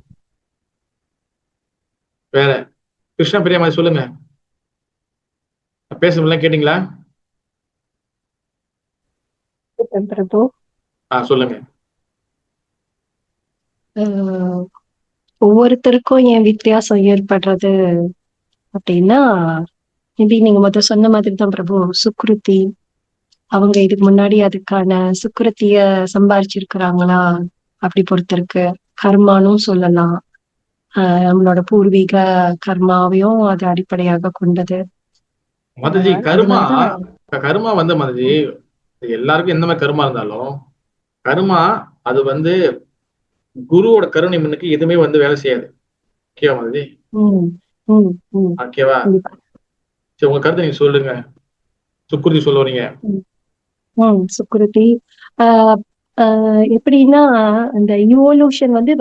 வேற கிருஷ்ண பிரியா மாதிரி சொல்லுங்க. பேசுறதுலாம் கேட்டீங்களா? பிரபு, சொல்லுங்க. ஒவ்வொருத்தருக்கும் ஏன் வித்தியாசம் ஏற்படுறது அப்படின்னா, மேபி நீங்க முதல் சொன்ன மாதிரி தான் பிரபு. சுக்ருதி, அவங்க இதுக்கு முன்னாடி அதுக்கான சுக்ருத்திய சம்பாதிச்சிருக்கிறாங்களா அப்படி பொறுத்திருக்கு. கர்மானும் சொல்லலாம், நம்மளோட பூர்வீக கர்மாவையும் அது அடிப்படையாக கொண்டது. மாதாஜி கர்மா வந்து மாதாஜி எல்லாருக்கும் எந்த மாதிரி கர்மா இருந்தாலும், கர்மா அது வந்து குருவோட கருணை முன்னுக்கு எதுவுமே வந்து வேலை செய்யாது. ஓகேவா மாதாஜி? ஓகேவா? சரி, உங்க கருத்தை நீங்க சொல்லுங்க. சுக்ருதி சொல்லுவீங்க. சுக்ருதி எப்படின்னா, அந்த இவோல்யூஷன் வந்து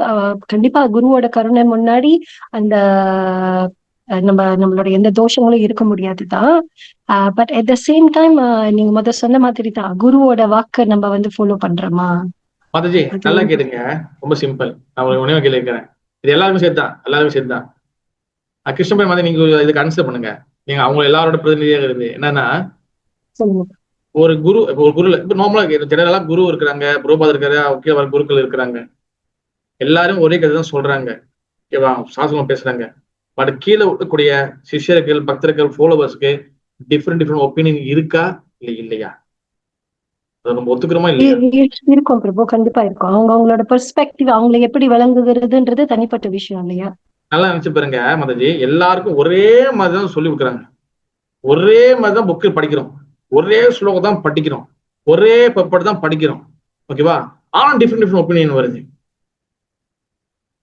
கண்டிப்பா குருவோட கருணை முன்னாடி அந்த நம்மளோட எந்த தோஷங்களும் இருக்க முடியாதுதான். But at the same time நீங்க முதல் சொன்ன மாதிரி தான், குருவோட வாக்க நம்ம வந்து ஃபாலோ பண்றோமா? மாதாஜி நல்லா கேட்டுங்க, ரொம்ப சிம்பிள். நான் உங்களுக்கு ஒண்ணே கேள்வி கேட்கிறேன், இது எல்லாருக்கும் சேர்த்துதான். கிருஷ்ணபுரம் மாதிரி நீங்க இதுக்கு ஆன்சர் பண்ணுங்க. நீங்க அவங்க எல்லாரோட பிரதிநிதியாக இருந்து என்னன்னா, ஒரு குரு இப்ப நார்மலா ஜெனரலா குரு இருக்கிறாங்க, புரோபாத் இருக்காரு, கீழே வர குருக்கள் இருக்கிறாங்க, எல்லாரும் ஒரே கதை தான் சொல்றாங்க. ஓகேவா? சாசனம் பேசுறாங்க. பட் கீழே இருக்கக்கூடிய சிஷ்யர்கள், பக்தர்கள், ஃபாலோவர்ஸ்க்கு டிஃப்ரெண்ட் ஒப்பீனியன் இருக்கா இல்லையா? அதை நம்ம ஒத்துக்கிறோமா இல்லையா? இருக்கும் பிரபு, கண்டிப்பா இருக்கும். அவங்களோட பெர்ஸ்பெக்டிவ், அவங்களை எப்படி விளங்குகிறதுன்றது தனிப்பட்ட விஷயம் இல்லையா? நல்லா நினைச்சு பாருங்க மாதாஜி, எல்லாருக்கும் ஒரே மாதிரிதான் சொல்லி கொடுக்குறாங்க, ஒரே மாதிரிதான் புக்கு படிக்கிறோம், ஒரே ஸ்லோகம் தான் படிக்கிறோம், ஒரே பப்பட் தான் படிக்கிறோம். ஓகேவா? ஆனா டிஃப்ரெண்ட் ஒப்பீனியன் வருது.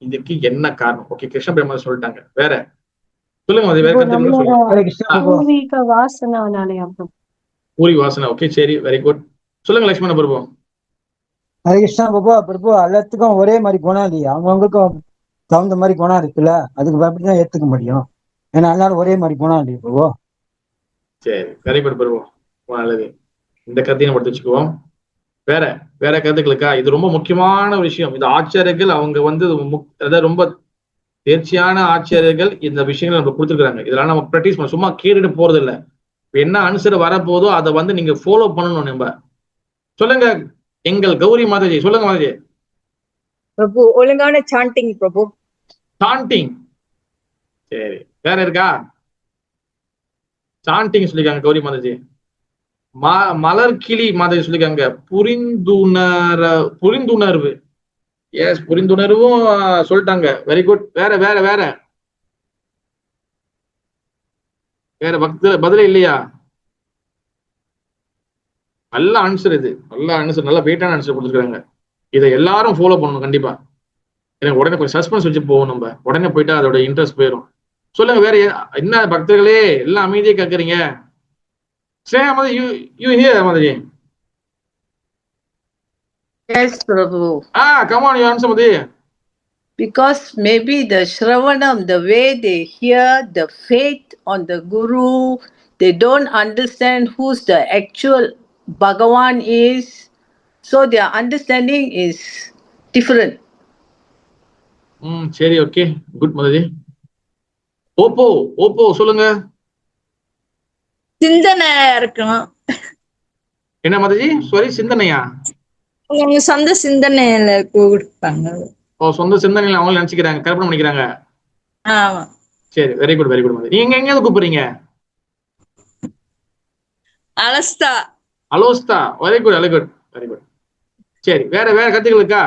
இதுக்கு என்ன காரணம்? ஓகே, கிருஷ்ண பிரேமா சொல்லிட்டாங்க. வேற சொல்லுங்க அது வேற இப்போ கருத்துக்கள் நம்மளோட சொல்லுங்க. ஹரே கிருஷ்ணா பிரபு. பூர்வீக வாசனாலயா பிரபு? பூரி வாசனை. ஓகே, சரி, வெரி குட். சொல்லுங்க லட்சுமண பிரபு. ஹரே கிருஷ்ணா பிரபு. பிரபு எல்லாத்துக்கும் ஒரே மாதிரி குணம் இல்லையா? அவங்கவுங்களுக்கும் தகுந்த மாதிரி குணம் இருக்குல்ல, அதுக்கு அப்படிதான் ஏத்துக்க முடியும். ஏன்னா எல்லாரும் ஒரே மாதிரி குணம் இல்லையா பிரபு? சரி, வெரி குட் பிரபு. நல்லது. இந்த கருத்தையும் நம்ம எடுத்து வச்சுக்குவோம். வேற வேற கருத்துக்களுக்கா? இது ரொம்ப முக்கியமான விஷயம். இது ஆச்சாரியர்கள் அவங்க வந்து அதாவது ரொம்ப தேர்ச்சியான ஆச்சாரியர்கள் இந்த விஷயங்களை நம்ம கொடுத்துருக்காங்க. இதெல்லாம் நம்ம ப்ராக்டிஸ் பண்ண, சும்மா கேட்டுட்டு போறது இல்லை. என்ன அனுசர வரப்போதோ அதை வந்து நீங்க ஃபாலோ பண்ணணும். நம்ம சொல்லுங்க எங்கள் கௌரி மாதாஜி. சொல்லுங்க மாதாஜி. பிரபு ஒழுங்கான சாண்டிங் பிரபு. சாண்டிங். சரி, வேற இருக்கா? சாண்டிங் சொல்லிருக்காங்க கௌரி மாதாஜி. மலர் கிளி மாதாஜி சொல்லிருக்காங்க புரிந்துணர்வு. எஸ், புரிந்துணர்வும் சொல்லிட்டாங்க. Very good. வேற வேற வேற வேற பதிலே இல்லையா? நல்ல ஆன்சர் இது. நல்ல ஆன்சர், நல்ல வெயிட்டான ஆன்சர் கொடுத்துருக்காங்க. இதை எல்லாரும் ஃபாலோ பண்ணணும் கண்டிப்பா. எனக்கு உடனே கொஞ்சம் சஸ்பென்ஸ் வச்சு போவோம். நம்ம உடனே போயிட்டா அதோட இன்ட்ரெஸ்ட் போயிடும். சொல்லுங்க வேற என்ன பக்தர்களே எல்லாம் அமைதியா கேட்கறீங்க? You here Mataji. Yes, Prabhu. Come on, you answer Mataji. Because maybe the Shravanam, the way they hear the faith on the Guru, they don't understand who's the actual Bhagavan is. So their understanding is different. சரி, okay, good Mataji. Oppo சொல்லுங்க. சிந்தனை இருக்கணும். என்ன Mataji? Sorry, சிந்தனையா? அவங்க சொந்த சிந்தனையில கொடுப்பாங்க. சொந்த சிந்தனையில அவங்க நினைச்சுக்கிறாங்க, கற்பனை பண்ணிக்கிறாங்க. ஆமா. சரி, very good, very good Mataji. நீங்க எங்கேயாவது கூப்பிடுறீங்க? அலோஸ்தா. Very good, very good, very good. சரி, வேற வேற கருத்துக்கள் இருக்கா?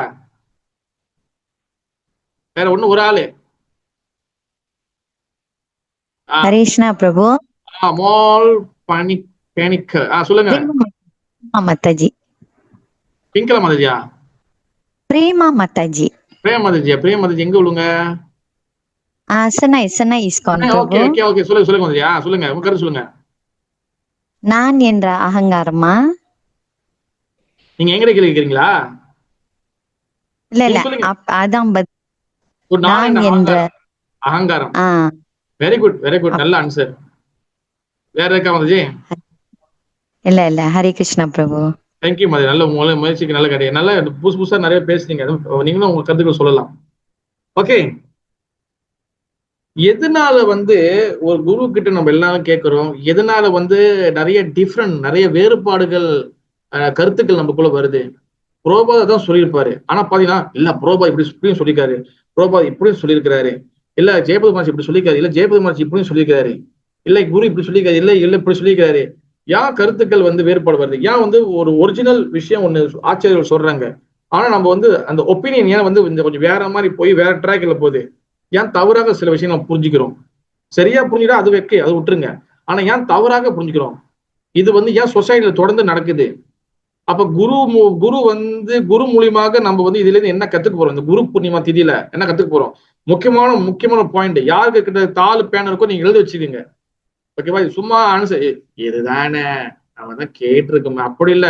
வேற ஒண்ணு ஒரு ஆளு. ஹரேஷ்ணா பிரபு. மால் பனிக்க. சொல்லுங்க. மாதாஜி. பிங்கல மாதாஜியா? பிரேமா மாதாஜி. பிரேம் மாதாஜியா? பிரேம் மாதாஜி எங்க உள்ளுங்க? Chennai ISKCON okay Prabhu. Okay, சொல்லுங்க மாதாஜியா. சொல்லுங்க, உங்க கருத்து சொல்லுங்க. நான் என்ற அகங்காரமா? நீங்க எங்க கேக்குறீங்களா? இல்ல அதான் நான் என்ற அகங்காரம். வெரி குட், வெரி குட், நல்ல ஆன்சர். வேற இருக்கா மாதாஜி? இல்ல ஹரே கிருஷ்ணா பிரபு. தேங்க்யூ மாதாஜி. நல்ல முயற்சிக்கு நல்ல கிடையாது. நல்ல புதுசா நிறைய பேசுறீங்க. நீங்களும் உங்க கருத்துக்கள் சொல்லலாம். ஓகே. எதனால வந்து ஒரு குரு கிட்ட நம்ம எல்லாரும் கேட்கிறோம்? எதனால வந்து நிறைய வேறுபாடுகள் கருத்துக்கள் நமக்குள்ள வருது? புரோபாத தான் சொல்லியிருப்பாரு. ஆனா பாத்தீங்கன்னா இல்ல, புரோபாத் இப்படியும் சொல்லியிருக்காரு, புரோபாத் இப்படியும் சொல்லியிருக்கிறாரு, இல்ல ஜெயபதி மாசி இப்படி சொல்லியிருக்காரு, இல்ல ஜெயபதி மாசி இப்படியும் சொல்லியிருக்காரு, இல்ல குரு இப்படி சொல்லியிருக்காரு, இல்ல இப்படி சொல்லியிருக்காரு. ஏன் கருத்துக்கள் வந்து வேறுபாடு வருது? ஏன் வந்து ஒரு ஒரிஜினல் விஷயம் ஒண்ணு ஆச்சரியர்கள் சொல்றாங்க, ஆனா நம்ம வந்து அந்த ஒப்பீனியன் ஏன் வந்து கொஞ்சம் வேற மாதிரி போய் வேற ட்ராக்ல போகுது? ஏன் தவறாக சில விஷயம் நம்ம புரிஞ்சுக்கிறோம்? சரியா புரிஞ்சுட்டா அது அதை விட்டுருங்க. ஆனா ஏன் தவறாக புரிஞ்சுக்கிறோம்? இது வந்து ஏன் சொசைட்டில தொடர்ந்து நடக்குது? அப்ப குரு மூலியமாக நம்ம வந்து இதுல இருந்து என்ன கத்துக்க போறோம்? இந்த குரு பூர்ணிமா திதியில என்ன கத்துக்க போறோம்? முக்கியமான பாயிண்ட். யாருக்கு கிட்ட 4 பேன் இருக்கோ நீங்க எழுதி வச்சுக்கோங்க. ஓகேவா? இது சும்மா ஆன்சர் இதுதானே நம்ம தான் கேட்டிருக்கோம் அப்படி இல்ல.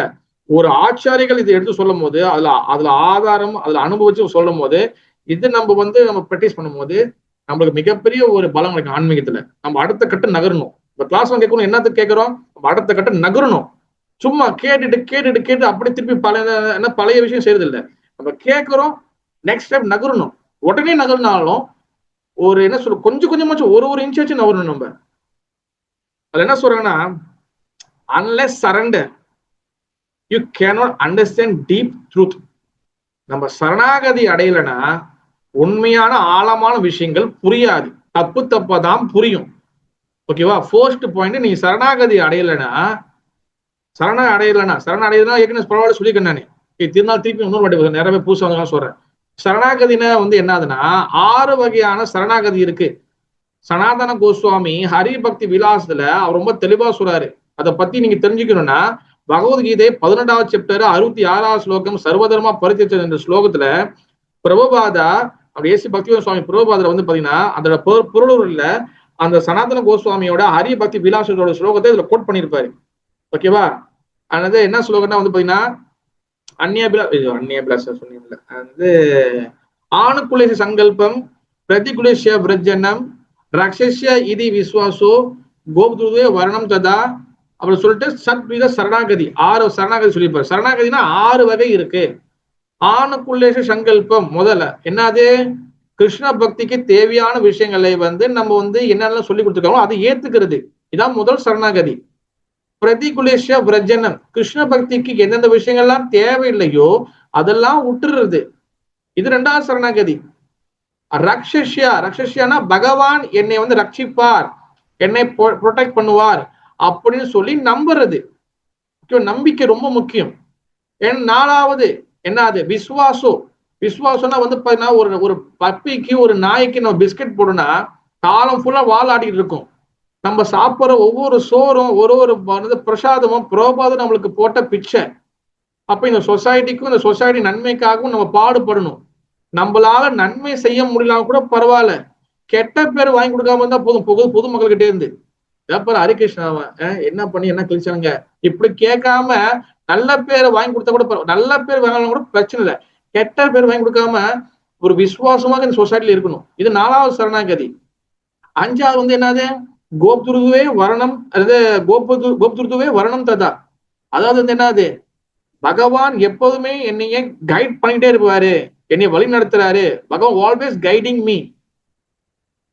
ஒரு ஆச்சாரிகள் இதை எடுத்து சொல்லும் போது அதுல ஆதாரம், அதுல அனுபவிச்சு சொல்லும் போது இது நம்ம ப்ராக்டிஸ் பண்ணும் போது நம்மளுக்கு மிகப்பெரிய ஒரு பலம் கிடைக்கும் ஆன்மீகத்துல. நம்ம அடுத்த கட்டம் நகரணும். இப்ப கிளாஸ் கேட்கணும், என்னத்துக்கு கேட்கிறோம்? நம்ம அடுத்த கட்டம் நகரணும். சும்மா கேட்டு அப்படி திருப்பி பழைய விஷயம் செய்யறது இல்லை. நம்ம கேட்கிறோம், நெக்ஸ்ட் டைம் நகரணும். உடனே நகர்னாலும் ஒரு என்ன சொல்ற, கொஞ்சம் கொஞ்சமாச்சும் ஒரு இன்ச் வச்சு நகரணும். நம்ம அது என்ன சொல்றாங்கன்னா, unless surrender you cannot understand deep truth. நம்ம சரணாகதி அடையலைன்னா உண்மையான ஆழமான விஷயங்கள் புரியாது, தப்பாதான் புரியும். ஓகேவா? ஃபர்ஸ்ட் பாயிண்ட், நீ சரணாகதி அடையலைன்னா ஏற்கனவே பரவாயில்ல சொல்லியிருக்கேன் நானு. திருநாள் திருப்பி இன்னொரு வாட்டி நிறைய பூசா சொல்றேன். சரணாகதினா வந்து என்னதுன்னா 6 வகையான சரணாகதி இருக்கு. சனாதன கோஸ்வாமி ஹரி பக்தி விலாசத்துல அவர் ரொம்ப தெளிவா சொல்றாரு. அதை பத்தி நீங்க தெரிஞ்சுக்கணும்னா பகவத்கீதை 18வது சாப்டர் 66வது ஸ்லோகம் சர்வதர்மா பரித்யஜ்ய என்ற ஸ்லோகத்துல பிரபுபாதா, அவர் ஏசி பக்தி சுவாமி பிரபுபாதர் வந்து பாத்தீங்கன்னா அதோட பொருளூர்ல அந்த சனாதன கோஸ்வாமியோட ஹரி பக்தி விலாசத்தோட ஸ்லோகத்தை இதுல கோட் பண்ணியிருப்பாரு. ஓகேவா? அதனால என்ன ஸ்லோகம்னா வந்து பாத்தீங்கன்னா அந்நியபிலாஷ சொன்னீங்கல்ல, வந்து ஆணுக்குலேஷ சங்கல்பம் பிரதிகுலேஷ விரஜனம் ரக்ஷஸ்ய இதி விஸ்வாசோ கோப்துவே வர்ணம் ததா அப்படி சொல்லிட்டு சத்வித சரணாகதி 6 சரணாகதி சொல்லியிருப்பாரு. சரணாகதினா 6 வகை இருக்கு. ஆணுக்குள்ளேஷ சங்கல்பம் முதல்ல என்னது, கிருஷ்ண பக்திக்கு தேவையான விஷயங்களை வந்து நம்ம வந்து என்னென்ன சொல்லி கொடுத்துருக்காங்களோ அதை ஏத்துக்கிறது, இதான் முதல் சரணாகதி. பிரதிகுலேஷ விரஜனம், கிருஷ்ண பக்திக்கு எந்தெந்த விஷயங்கள்லாம் தேவையில்லையோ அதெல்லாம் விட்டுறது, இது 2வது சரணாகதி. ரக்ஷஸ்யானா பகவான் என்னை வந்து ரட்சிப்பார், என்னை ப்ரொடெக்ட் பண்ணுவார் அப்படின்னு சொல்லி நம்புறது. நம்பிக்கை ரொம்ப முக்கியம். 4வது என்னது, விஸ்வாசம்னா வந்து பாத்தீங்கன்னா ஒரு பப்பிக்கு ஒரு நாய்க்கு நம்ம பிஸ்கட் போடணும்னா காலம் ஃபுல்லா வால் ஆடிட்டு இருக்கும். நம்ம சாப்பிட்ற ஒவ்வொரு சோறும் ஒரு பிரசாதமும் புரோபாதம் நம்மளுக்கு போட்ட பிச்சை. அப்ப இந்த சொசைட்டிக்கும் இந்த சொசைட்டி நன்மைக்காகவும் நம்ம பாடுபடணும். நம்மளால நன்மை செய்ய முடியலாம் கூட பரவாயில்ல, கெட்ட பேர் வாங்கி கொடுக்காம இருந்தா போதும் பொதுமக்கள்கிட்ட இருந்து. ஹரிகிருஷ்ணாவ என்ன பண்ணி என்ன கிழிச்சானுங்க இப்படி கேட்காம நல்ல பேரை வாங்கி கொடுத்தா கூட பரவாயில்ல, நல்ல பேர் வாங்கலாம் கூட பிரச்சனை இல்லை, கெட்ட பேர் வாங்கி கொடுக்காம ஒரு விசுவாசமாக இந்த சொசைட்டில இருக்கணும். இது 4வது சரணாகதி. 5வது வந்து என்னது, கோப்துருதுவே வரணம், அதாவது கோப்துருதுவே வரணம் ததா, அதாவது வந்து என்னது, பகவான் எப்போதுமே என்னைய கைட் பண்ணிட்டே இருப்பாரு, என்னை வழி நடத்துறாரு. பகவான் ஆல்வேஸ் கைடிங் மீ,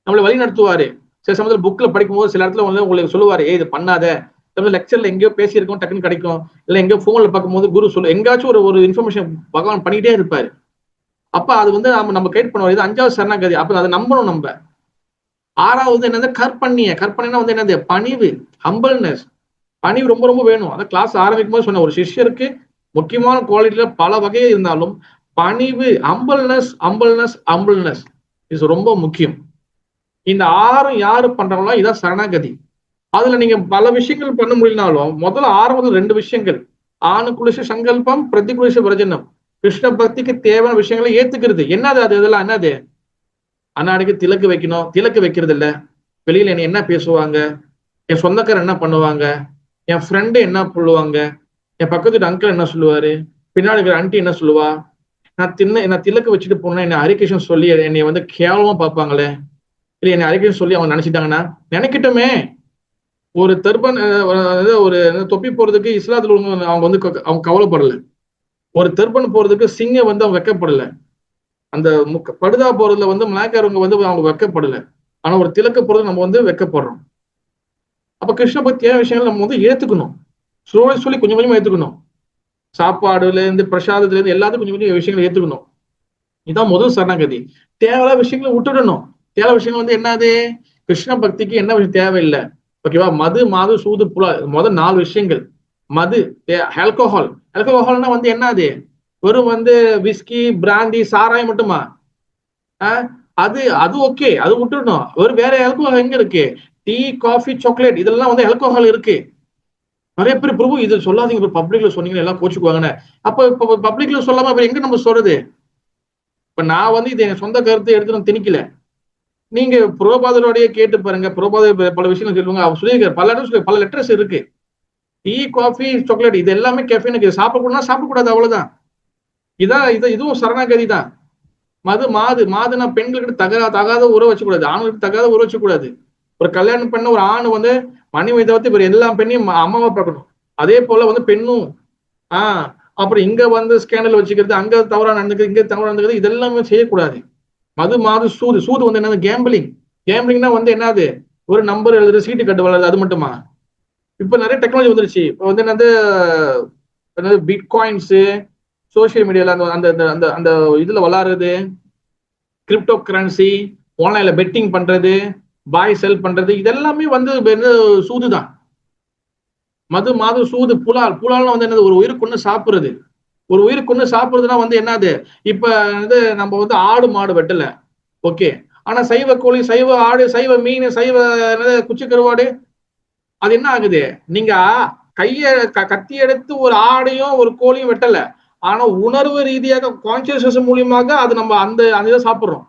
நம்மளை வழி நடத்துவாரு. சில சமயத்தில் புக்ல படிக்கும்போது சில இடத்துல வந்து உங்களுக்கு சொல்லுவாரு, இது பண்ணாத, லெக்சர்ல எங்கேயோ பேசியிருக்கோம் டக்குன்னு கிடைக்கும், இல்லை எங்கேயோ போன்ல பார்க்கும்போது குரு சொல்லு, எங்காச்சும் ஒரு இன்ஃபர்மேஷன் பகவான் பண்ணிட்டே இருப்பாரு. அப்ப அது வந்து நம்ம கைட் பண்ணுவார். இது 5வது சரணாகதி. அப்ப அதை நம்பணும் நம்ம. 6வது என்னது, கற்பனைனா வந்து என்னது, பணிவு, ஹம்பிள்னஸ். பணிவு ரொம்ப ரொம்ப வேணும். அதான் கிளாஸ் ஆரம்பிக்கும் போது சொன்ன, ஒரு சிஷ்யருக்கு முக்கியமான குவாலிட்டியில பல வகையே இருந்தாலும் பணிவு, ஹம்பிள்னஸ் இது ரொம்ப முக்கியம். இந்த 6 யாரு பண்றாங்களோ இதான் சரணாகதி. அதுல நீங்க பல விஷயங்கள் பண்ண முடியலனாலும் முதல்ல ஆரம்பத்தில் 2 விஷயங்கள், ஆணுக்குலேஷ சங்கல்பம் பிரதிகுலேஷ விரஜனம், கிருஷ்ண பக்திக்கு தேவையான விஷயங்களை ஏத்துக்கிறது. என்னது அது, இதெல்லாம் என்னது, அன்னாடிக்கு திலக்கு வைக்கணும், திலக்கு வைக்கிறது இல்ல, வெளியில என்ன பேசுவாங்க, என் சொந்தக்காரர் என்ன பண்ணுவாங்க, என் ஃப்ரெண்டு என்ன சொல்லுவாங்க, என் பக்கத்து அங்கிள் என்ன சொல்லுவாரு, பின்னாடி இருக்கிற ஆண்டி என்ன சொல்லுவா, நான் திலக்கு வச்சுட்டு போனா என்ன ஹரிகிருஷ்ணன் சொல்லி என்னை வந்து கேவலமா பார்ப்பாங்களே, இல்லை என்னை ஹரிகிருஷ்ணன் சொல்லி அவங்க நினைச்சிட்டாங்கன்னா நினைக்கிட்டோமே. ஒரு தர்பன் ஒரு தொப்பி போறதுக்கு இஸ்லாத்துல அவங்க வந்து அவங்க கவலைப்படல, ஒரு தர்பன் போறதுக்கு சிங்க வந்து அவங்க வெக்கப்படல, அந்த படுதா போறதுல வந்து மலாய்க்காரவங்க வந்து அவங்க வெக்கப்படல. ஆனா ஒரு திலக்க போறது நம்ம வந்து வெக்கப்படுறோம். அப்ப கிருஷ்ண பக்தியான விஷயங்கள் நம்ம வந்து ஏத்துக்கணும், சொல்லி கொஞ்சம் கொஞ்சமா ஏத்துக்கணும். சாப்பாடுல இருந்து பிரசாதத்துல இருந்து எல்லாத்தையும் கொஞ்சம் கொஞ்சம் விஷயங்களை ஏத்துக்கணும். இதான் முதல் சரணாகதி. தேவையான விஷயங்களை விட்டுடணும். தேவை விஷயங்கள் வந்து என்னது, கிருஷ்ண பக்திக்கு என்ன விஷயம் தேவையில்லை. ஓகேவா? மது, மாது, சூது, புலா, முதல் 4 விஷயங்கள். மது, ஆல்கோஹால்னா வந்து என்னது, வெறும் வந்து விஸ்கி, பிராந்தி, சாராயம் மட்டுமா? அது ஓகே, அது விட்டுடணும். வேற ஆல்கோஹால் எங்க இருக்கு? டீ, காஃபி, சாக்லேட், இதெல்லாம் வந்து ஆல்கோஹால் இருக்கு. நிறைய பேர் பிரபு இது சொல்லாதீங்க, பப்ளிக்ல சொன்னீங்கன்னா எல்லாம் கோச்சுக்குவாங்கன்னு. அப்ப இப்ப பப்ளிக்ல சொல்லாம அப்ப எங்க நம்ம சொல்றது? இப்ப நான் வந்து இது என் சொந்த கருத்தை எடுத்து நான் திணிக்கல. நீங்க புரோபாதரோடைய கேட்டு பாருங்க, புரோபாத பல விஷயங்கள் சொல்லுவாங்க, அவர் சொல்லியிருக்காரு, பல லெட்டர்ஸ் இருக்கு. டீ, காஃபி, சாக்லேட் இது எல்லாமே கெஃபீனுக்கு, சாப்பிடக்கூடாது சாப்பிடக்கூடாது, அவ்வளவுதான். இதுவும் சரணாகதி தான். மாதுனா பெண்களுக்கு தகாத உறவு வச்சுக்கூடாது, ஆண்களுக்கு தகாத உறவு வச்சுக்கூடாது. ஒரு கல்யாணம் பண்ண ஒரு ஆண் வந்து மனைவி தவிர்த்து வேற எல்லா பெண்ணையும் அம்மாவை பார்க்கணும். அதே போல வந்து பெண்ணும் அப்புறம் இங்க வந்து ஸ்கேண்டல் வச்சுக்கிறது, அங்க தவறா நடந்துக்கிறது, இங்க தவறா நடந்துக்கிறது, இதெல்லாமே செய்யக்கூடாது. சூது வந்து என்னது, கேம்பிளிங்னா வந்து என்னது, ஒரு நம்பர் எழுதுறது, சீட்டு கட்டு வளருது, அது மட்டுமா? இப்ப நிறைய டெக்னாலஜி வந்துருச்சு. இப்ப வந்து என்னது பிட்காயின்ஸ், சோசியல் மீடியால அந்த இதுல வளருது, கிரிப்டோ கரன்சி, ஆன்லைன்ல பெட்டிங் பண்றது, பாய் செல் பண்றது, இதெல்லாமே வந்து சூதுதான். மது, சூது, புலால்னா வந்து என்னது, ஒரு உயிருக்கு ஒண்ணு சாப்பிடுறது. ஒரு உயிருக்கு ஒண்ணு சாப்பிடுறதுன்னா வந்து என்னது, இப்ப வந்து நம்ம வந்து ஆடு மாடு வெட்டல, ஓகே, ஆனா சைவ கோழி, சைவ ஆடு, சைவ மீன், சைவ குச்சி கருவாடு, அது என்ன ஆகுது, நீங்க கத்தி எடுத்து ஒரு ஆடையும் ஒரு கோழியும் வெட்டல, ஆனா உணர்வு ரீதியாக கான்சியஸ்னஸ் மூலியமாக அது நம்ம அந்த இதை சாப்பிடுறோம்.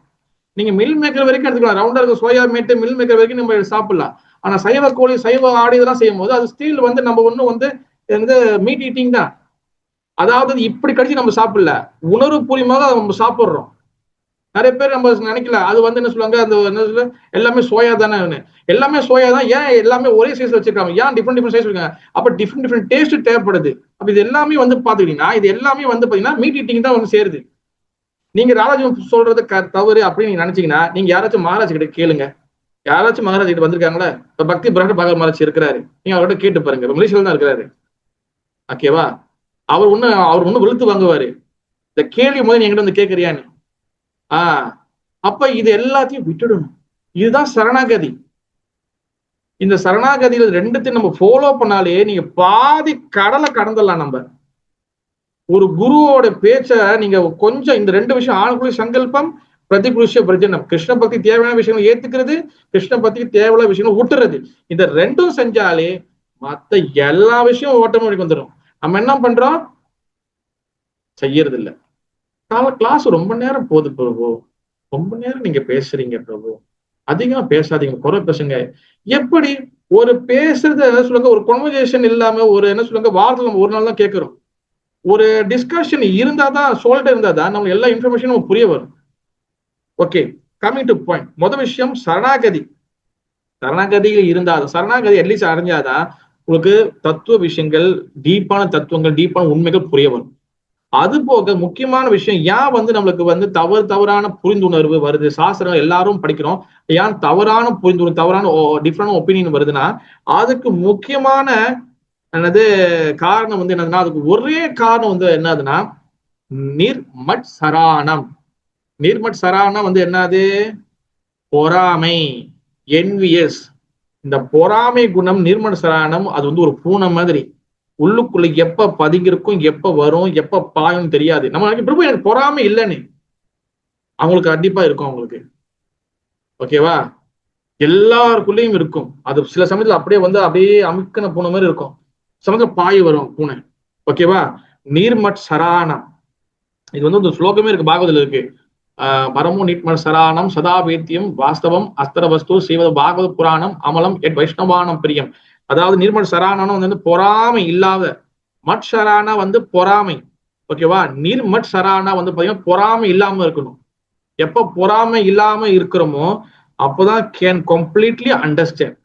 நீங்க மில் மேக்கர் வரைக்கும் எடுத்துக்கலாம், ரவுண்டா இருக்க சோயா மீட் மில் மேக்கர் வரைக்கும் நம்ம சாப்பிடலாம். ஆனா சைவ கோழி சைவ ஆடு இதெல்லாம் செய்யும் போது அது ஸ்டீல் வந்து நம்ம ஒன்றும் வந்து மீட் ஈட்டிங் தான். அதாவது இப்படி கடிச்சு நம்ம சாப்பிடல, உணர்வு பூர்வமாக நம்ம சாப்பிடுறோம். நிறைய பேர் நம்ம நினைக்கல, அது வந்து என்ன சொல்லுவாங்க, அந்த என்ன சொல்ல எல்லாமே சோயா தானே, எல்லாமே சோயா தான். ஏன் எல்லாமே ஒரே சைஸ் வச்சிருக்காங்க, ஏன் டிஃப்ரெண்ட் சைஸ் இருக்காங்க? அப்ப டிஃப்ரெண்ட் டேஸ்ட் தேவைப்படுது. அப்ப இது எல்லாமே வந்து பாத்துக்கிட்டீங்கன்னா இது எல்லாமே வந்து பாத்தீங்கன்னா மீட் ஈட்டிங் தான் வந்து சேருது. நீங்க ராஜாஜி சொல்றது தவறு அப்படின்னு நீங்க நினைச்சீங்கன்னா நீங்க யாராச்சும் மகாராஜ் கிட்ட கேளுங்க. யாராச்சும் மகாராஜ் கிட்ட வந்திருக்காங்களா? இப்ப பக்தி பிரகட் பகவத் மகாராஜ் இருக்கிறாரு, நீங்க அவர்கிட்ட கேட்டு பாருங்க. மலேசியால தான் இருக்கிறாரு, ஓகேவா? அவர் ஒண்ணு வெளுத்து வாங்குவாரு, இந்த கேள்வி முதல் நீங்க வந்து கேட்கறியான்னு. அப்ப இது எல்லாத்தையும் விட்டுடணும். இதுதான் சரணாகதி. இந்த சரணாகதியில ரெண்டுத்தையும் நம்ம ஃபாலோ பண்ணாலே நீங்க பாதி கடலை கடந்துடலாம். நம்ம ஒரு குருவோட பேச்ச நீங்க கொஞ்சம் இந்த ரெண்டு விஷயம், ஆணுக்குழி சங்கல்பம், பிரதிகுருஷ பிரஜனம், கிருஷ்ண பக்தி தேவையான விஷயங்களை ஏத்துக்கிறது, கிருஷ்ண பக்திக்கு தேவையான விஷயங்களை விட்டுறது, இந்த ரெண்டும் செஞ்சாலே மத்த எல்லா விஷயம் ஓட்டோமேட்டிக் வந்துடும். நம்ம என்ன பண்றோம்? செய்யறது இல்ல. கிளாஸ் ரொம்ப நேரம் போகுது பிரபு, ரொம்ப நேரம் நீங்க பேசுறீங்க பிரபு, அதிகமா பேசாதீங்க, குறை பேசுங்க. எப்படி ஒரு பேசுறது என்ன சொல்லுங்க, ஒரு கான்வர்சேஷன் இல்லாம ஒரு என்ன சொல்லுங்க வாரத்துல நம்ம ஒரு நாள் தான் கேட்கிறோம். ஒரு டிஸ்கஷன் இருந்தாதான், சொல்லிட்டு இருந்தாதான் நம்ம எல்லா இன்ஃபர்மேஷனும் புரிய வரும். Okay, coming to point. முதல் விஷயம் சரணாகதி. சரணாகதியில் இருந்தாதான், சரணாகதி அட்லீஸ்ட் அறிஞ்சாதான் உங்களுக்கு தத்துவ விஷயங்கள், டீப்பான தத்துவங்கள், டீப்பான உண்மைகள் புரிய வரும். அது போக முக்கியமான விஷயம், ஏன் வந்து நம்மளுக்கு வந்து தவறான புரிந்துணர்வு வருது? சாஸ்திரங்கள் எல்லாரும் படிக்கிறோம், ஏன் தவறான புரிந்துணர்வு, தவறான டிஃப்ரெண்ட் ஒப்பீனியன் வருதுன்னா அதுக்கு முக்கியமான என்னது காரணம் வந்து என்னதுன்னா, அதுக்கு ஒரே காரணம் வந்து என்னதுன்னா நிர்மட் சராணம். நிர்மட் சராணம் வந்து என்னது? பொறாமை, என்வியஸ். இந்த பொறாமை குணம், நிர்மட் சராணம், அது வந்து ஒரு பூனை மாதிரி உள்ளுக்குள்ள எப்ப பதுங்கிருக்கும், எப்ப வரும், எப்ப பாயும் தெரியாது. நம்ம பிரபு எனக்கு பொறாமை இல்லைன்னு, அவங்களுக்கு கண்டிப்பா இருக்கும் அவங்களுக்கு, ஓகேவா? எல்லாருக்குள்ளேயும் இருக்கும். அது சில சமயத்துல அப்படியே வந்து அப்படியே அமுக்கின பூனை மாதிரி இருக்கும், சமயத்துல பாய் வரும் பூனை, ஓகேவா? நீர்மட் சராணம், இது வந்து ஒரு ஸ்லோகமே இருக்கு, பாகவதத்துல இருக்கு. பரமோ நீட்மட் சராணம் சதா வேத்தியம் வாஸ்தவம் அஸ்தர வஸ்து ஸ்ரீவத பாகவத புராணம் அமலம் எட் வைஷ்ணவானம் பிரியம். அதாவது நிர்மல் சராணம் வந்து பொறாமை இல்லாத, மட் சரானா வந்து பொறாமை, ஓகேவா? நிர்மட் சரானா வந்து பாத்தீங்கன்னா பொறாமை இல்லாம இருக்கணும். எப்ப பொறாமை இல்லாம இருக்கிறோமோ அப்போதான் கேன் கம்ப்ளீட்லி அண்டர்ஸ்டாண்ட்.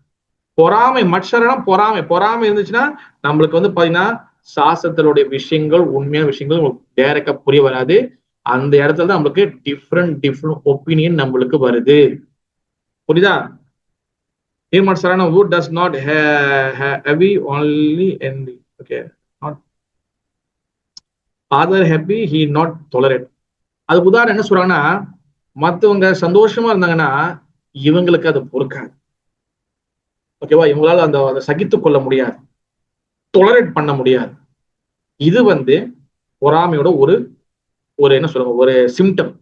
பொறாமை, மட்சரணம் பொறாமை இருந்துச்சுன்னா நம்மளுக்கு வந்து பாத்தீங்கன்னா சாஸ்திரத்தினுடைய விஷயங்கள், உண்மையான விஷயங்கள் டைரக்டா புரிய வராது. அந்த இடத்துல தான் நம்மளுக்கு டிஃப்ரெண்ட் ஒப்பீனியன் நம்மளுக்கு வருது. புரியுதா? நிர்மட் சரணம், who does not heavy only and okay not other happy he not tolerate. அதுக்கு உதாரணம் என்ன சொல்றாங்கன்னா, மத்தவங்க சந்தோஷமா இருந்தாங்கன்னா இவங்களுக்கு அது பொறுக்காது, ஓகேவா? இவங்களால அந்த சகித்துக் கொள்ள முடியாது, டொலரேட் பண்ண முடியாது. இது வந்து பொறாமையோட ஒரு என்ன சொல்லுங்க, ஒரு சிம்டம்.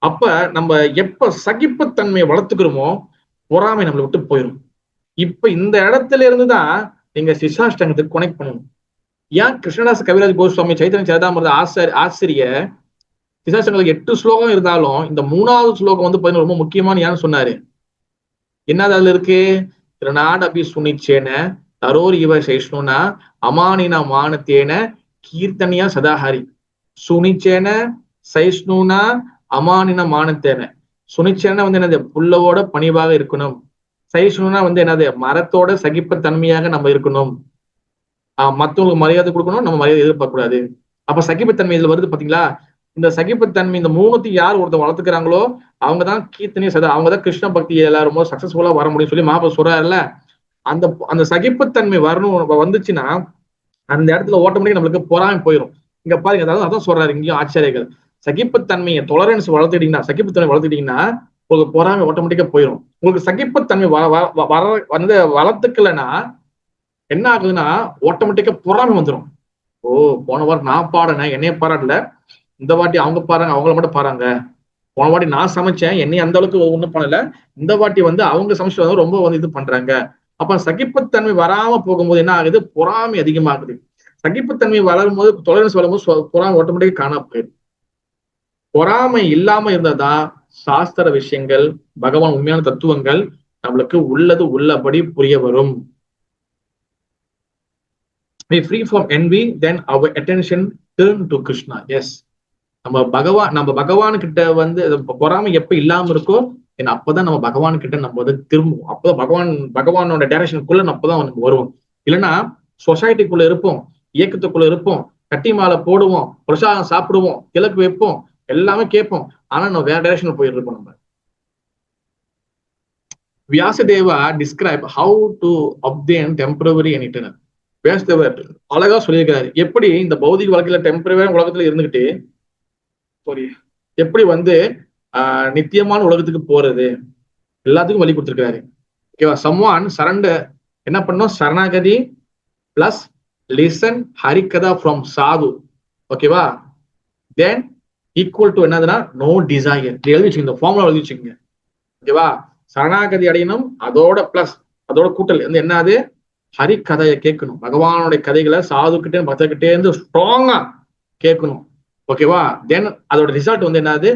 அப்ப நம்ம எப்ப சகிப்புத்தன்மையை வளர்த்துக்கிறோமோ பொறாமை நம்மளை விட்டு போயிடும். இப்ப இந்த இடத்துல இருந்துதான் நீங்க சிசாஷ்டங்கத்துக்கு கனெக்ட் பண்ணணும். ஏன் கிருஷ்ணதாஸ் கவிராஜ் கோஸ்வாமி சைத்தன்ய சரிதாமிர்த ஆசிரியர் சிசாஷ்டங்களுக்கு 8 ஸ்லோகம் இருந்தாலும் இந்த 3வது ஸ்லோகம் வந்து பாத்தீங்கன்னா ரொம்ப முக்கியமான ஏன்னு சொன்னாரு. என்னது அதுல இருக்கு? திருநாட் அபி சுனிச்சேன தரோர் இவ சைஷ்ணுனா அமானினா மானத்தேன கீர்த்தனியா சதாஹரி. சுனிச்சேன சைஷ்ணுனா அமானின மானத்தேன. சுனிச்சேன வந்து என்னது? புல்லவோட பணிவாக இருக்கணும். சைஷ்ணுனா வந்து என்னது? மரத்தோட சகிப்புத்தன்மையாக நம்ம இருக்கணும். மற்றவங்களுக்கு மரியாதை கொடுக்கணும், நம்ம மரியாதை எதிர்பார்க்க கூடாது. அப்ப சகிப்புத்தன்மை இதுல வருது பாத்தீங்களா? இந்த சகிப்புத்தன்மை இந்த 3த்தையும் யார் ஒருத்தர் வளர்த்துக்கிறாங்களோ அவங்கதான் கீர்த்தனிய சதா, அவங்கதான் கிருஷ்ண பக்தி எல்லாரும் சக்சஸ்ஃபுல்லா வர முடியும் சொல்லி மாப்பிள்ள சொல்றாருல்ல. அந்த சகிப்புத்தன்மை வரணும், வந்துச்சுன்னா அந்த இடத்துல ஆட்டோமேட்டிக்கா நம்மளுக்கு பொறாமை போயிடும். இங்க பாருங்க, அதான் சொல்றாரு இங்கேயும் ஆச்சாரியர்கள், சகிப்புத்தன்மையை டொலரன்ஸ் வளர்த்துட்டீங்கன்னா, சகிப்புத்தன்மை வளர்த்துட்டீங்கன்னா உங்களுக்கு பொறாமை ஆட்டோமேட்டிக்கா போயிடும். உங்களுக்கு சகிப்புத்தன்மை வந்து வளர்த்துக்கலன்னா என்ன ஆகுதுன்னா ஆட்டோமேட்டிக்கா பொறாமை வந்துடும். ஓ, போன வாரம் நான் பாடினேன், என்னைய பாராட்டல, இந்த வாட்டி அவங்க பாருங்க, அவங்கள மட்டும் பாருங்க. போன வாட்டி நான் சமைச்சேன், என்னை அந்த அளவுக்கு ஒண்ணும் பண்ணல, இந்த வாட்டி வந்து அவங்க சமைச்சு வந்து ரொம்ப வந்து இது பண்றாங்க. அப்ப சகிப்புத்தன்மை வராம போகும்போது என்ன ஆகுது? பொறாமை அதிகமாகுது. சகிப்புத்தன்மை வளரும் போது, டொலரன்ஸ் வளரும் போது பொறாமை ஆட்டோமேட்டிக்கா காணாம போயிடும். பொறாமை இல்லாம இருந்ததா சாஸ்திர விஷயங்கள், பகவான் உண்மையான தத்துவங்கள் நம்மளுக்கு உள்ளபடி புரிய வரும். We free from envy, then our attention turn to Krishna. Yes, நம்ம பகவான் கிட்ட வந்து பொறாமை எப்ப இல்லாம இருக்கோ அப்பதான் நம்ம பகவான் கிட்ட நம்ம வந்து திரும்புவோம். அப்பதான் பகவானோட டைரக்ஷனுக்குள்ள அப்பதான் நம்ம வருவோம். இல்லைன்னா சொசைட்டிக்குள்ள இருப்போம், இயக்கத்துக்குள்ள இருப்போம், கட்டி மாலை போடுவோம், பிரசாதம் சாப்பிடுவோம், கிழக்கு வைப்போம், எல்லாமே கேட்போம், ஆனா நம்ம வேற டைரக்ஷன்ல போயிட்டு இருப்போம். நம்ம Vyasadeva describe how to obtain temporary and eternal. வியாசதேவர் அழகா சொல்லியிருக்காரு, எப்படி இந்த பௌதிக வாழ்க்கையில டெம்பரரி உலகத்துல இருந்துகிட்டு எப்படி வந்து நித்தியமான உலகத்துக்கு போறது, எல்லாத்துக்கும் வழி கொடுத்திருக்காரு. ஓகேவா? சம்வான் சரண்டர் என்ன பண்ணோம், சரணாகதி பிளஸ் லிசன் ஹரிகதா ஃப்ரம் சாது. ஓகேவா? தென் ஈக்குவல் டு என்னதுன்னா நோ டிசையர். எழுதி வச்சுக்கோங்க, இந்த ஃபார்முலா எழுதி வச்சுக்கோங்க. ஓகேவா? சரணாகதி அடையணும், அதோட பிளஸ் அதோட கூட்டல் வந்து என்னது, ஹரிகதையை கேட்கணும். பகவானுடைய கதைகளை சாதுக்கிட்டே பக்தர்கிட்டே இருந்து ஸ்ட்ராங்கா கேட்கணும். ஓகேவா? தென் அதோட ரிசல்ட் வந்து என்னது,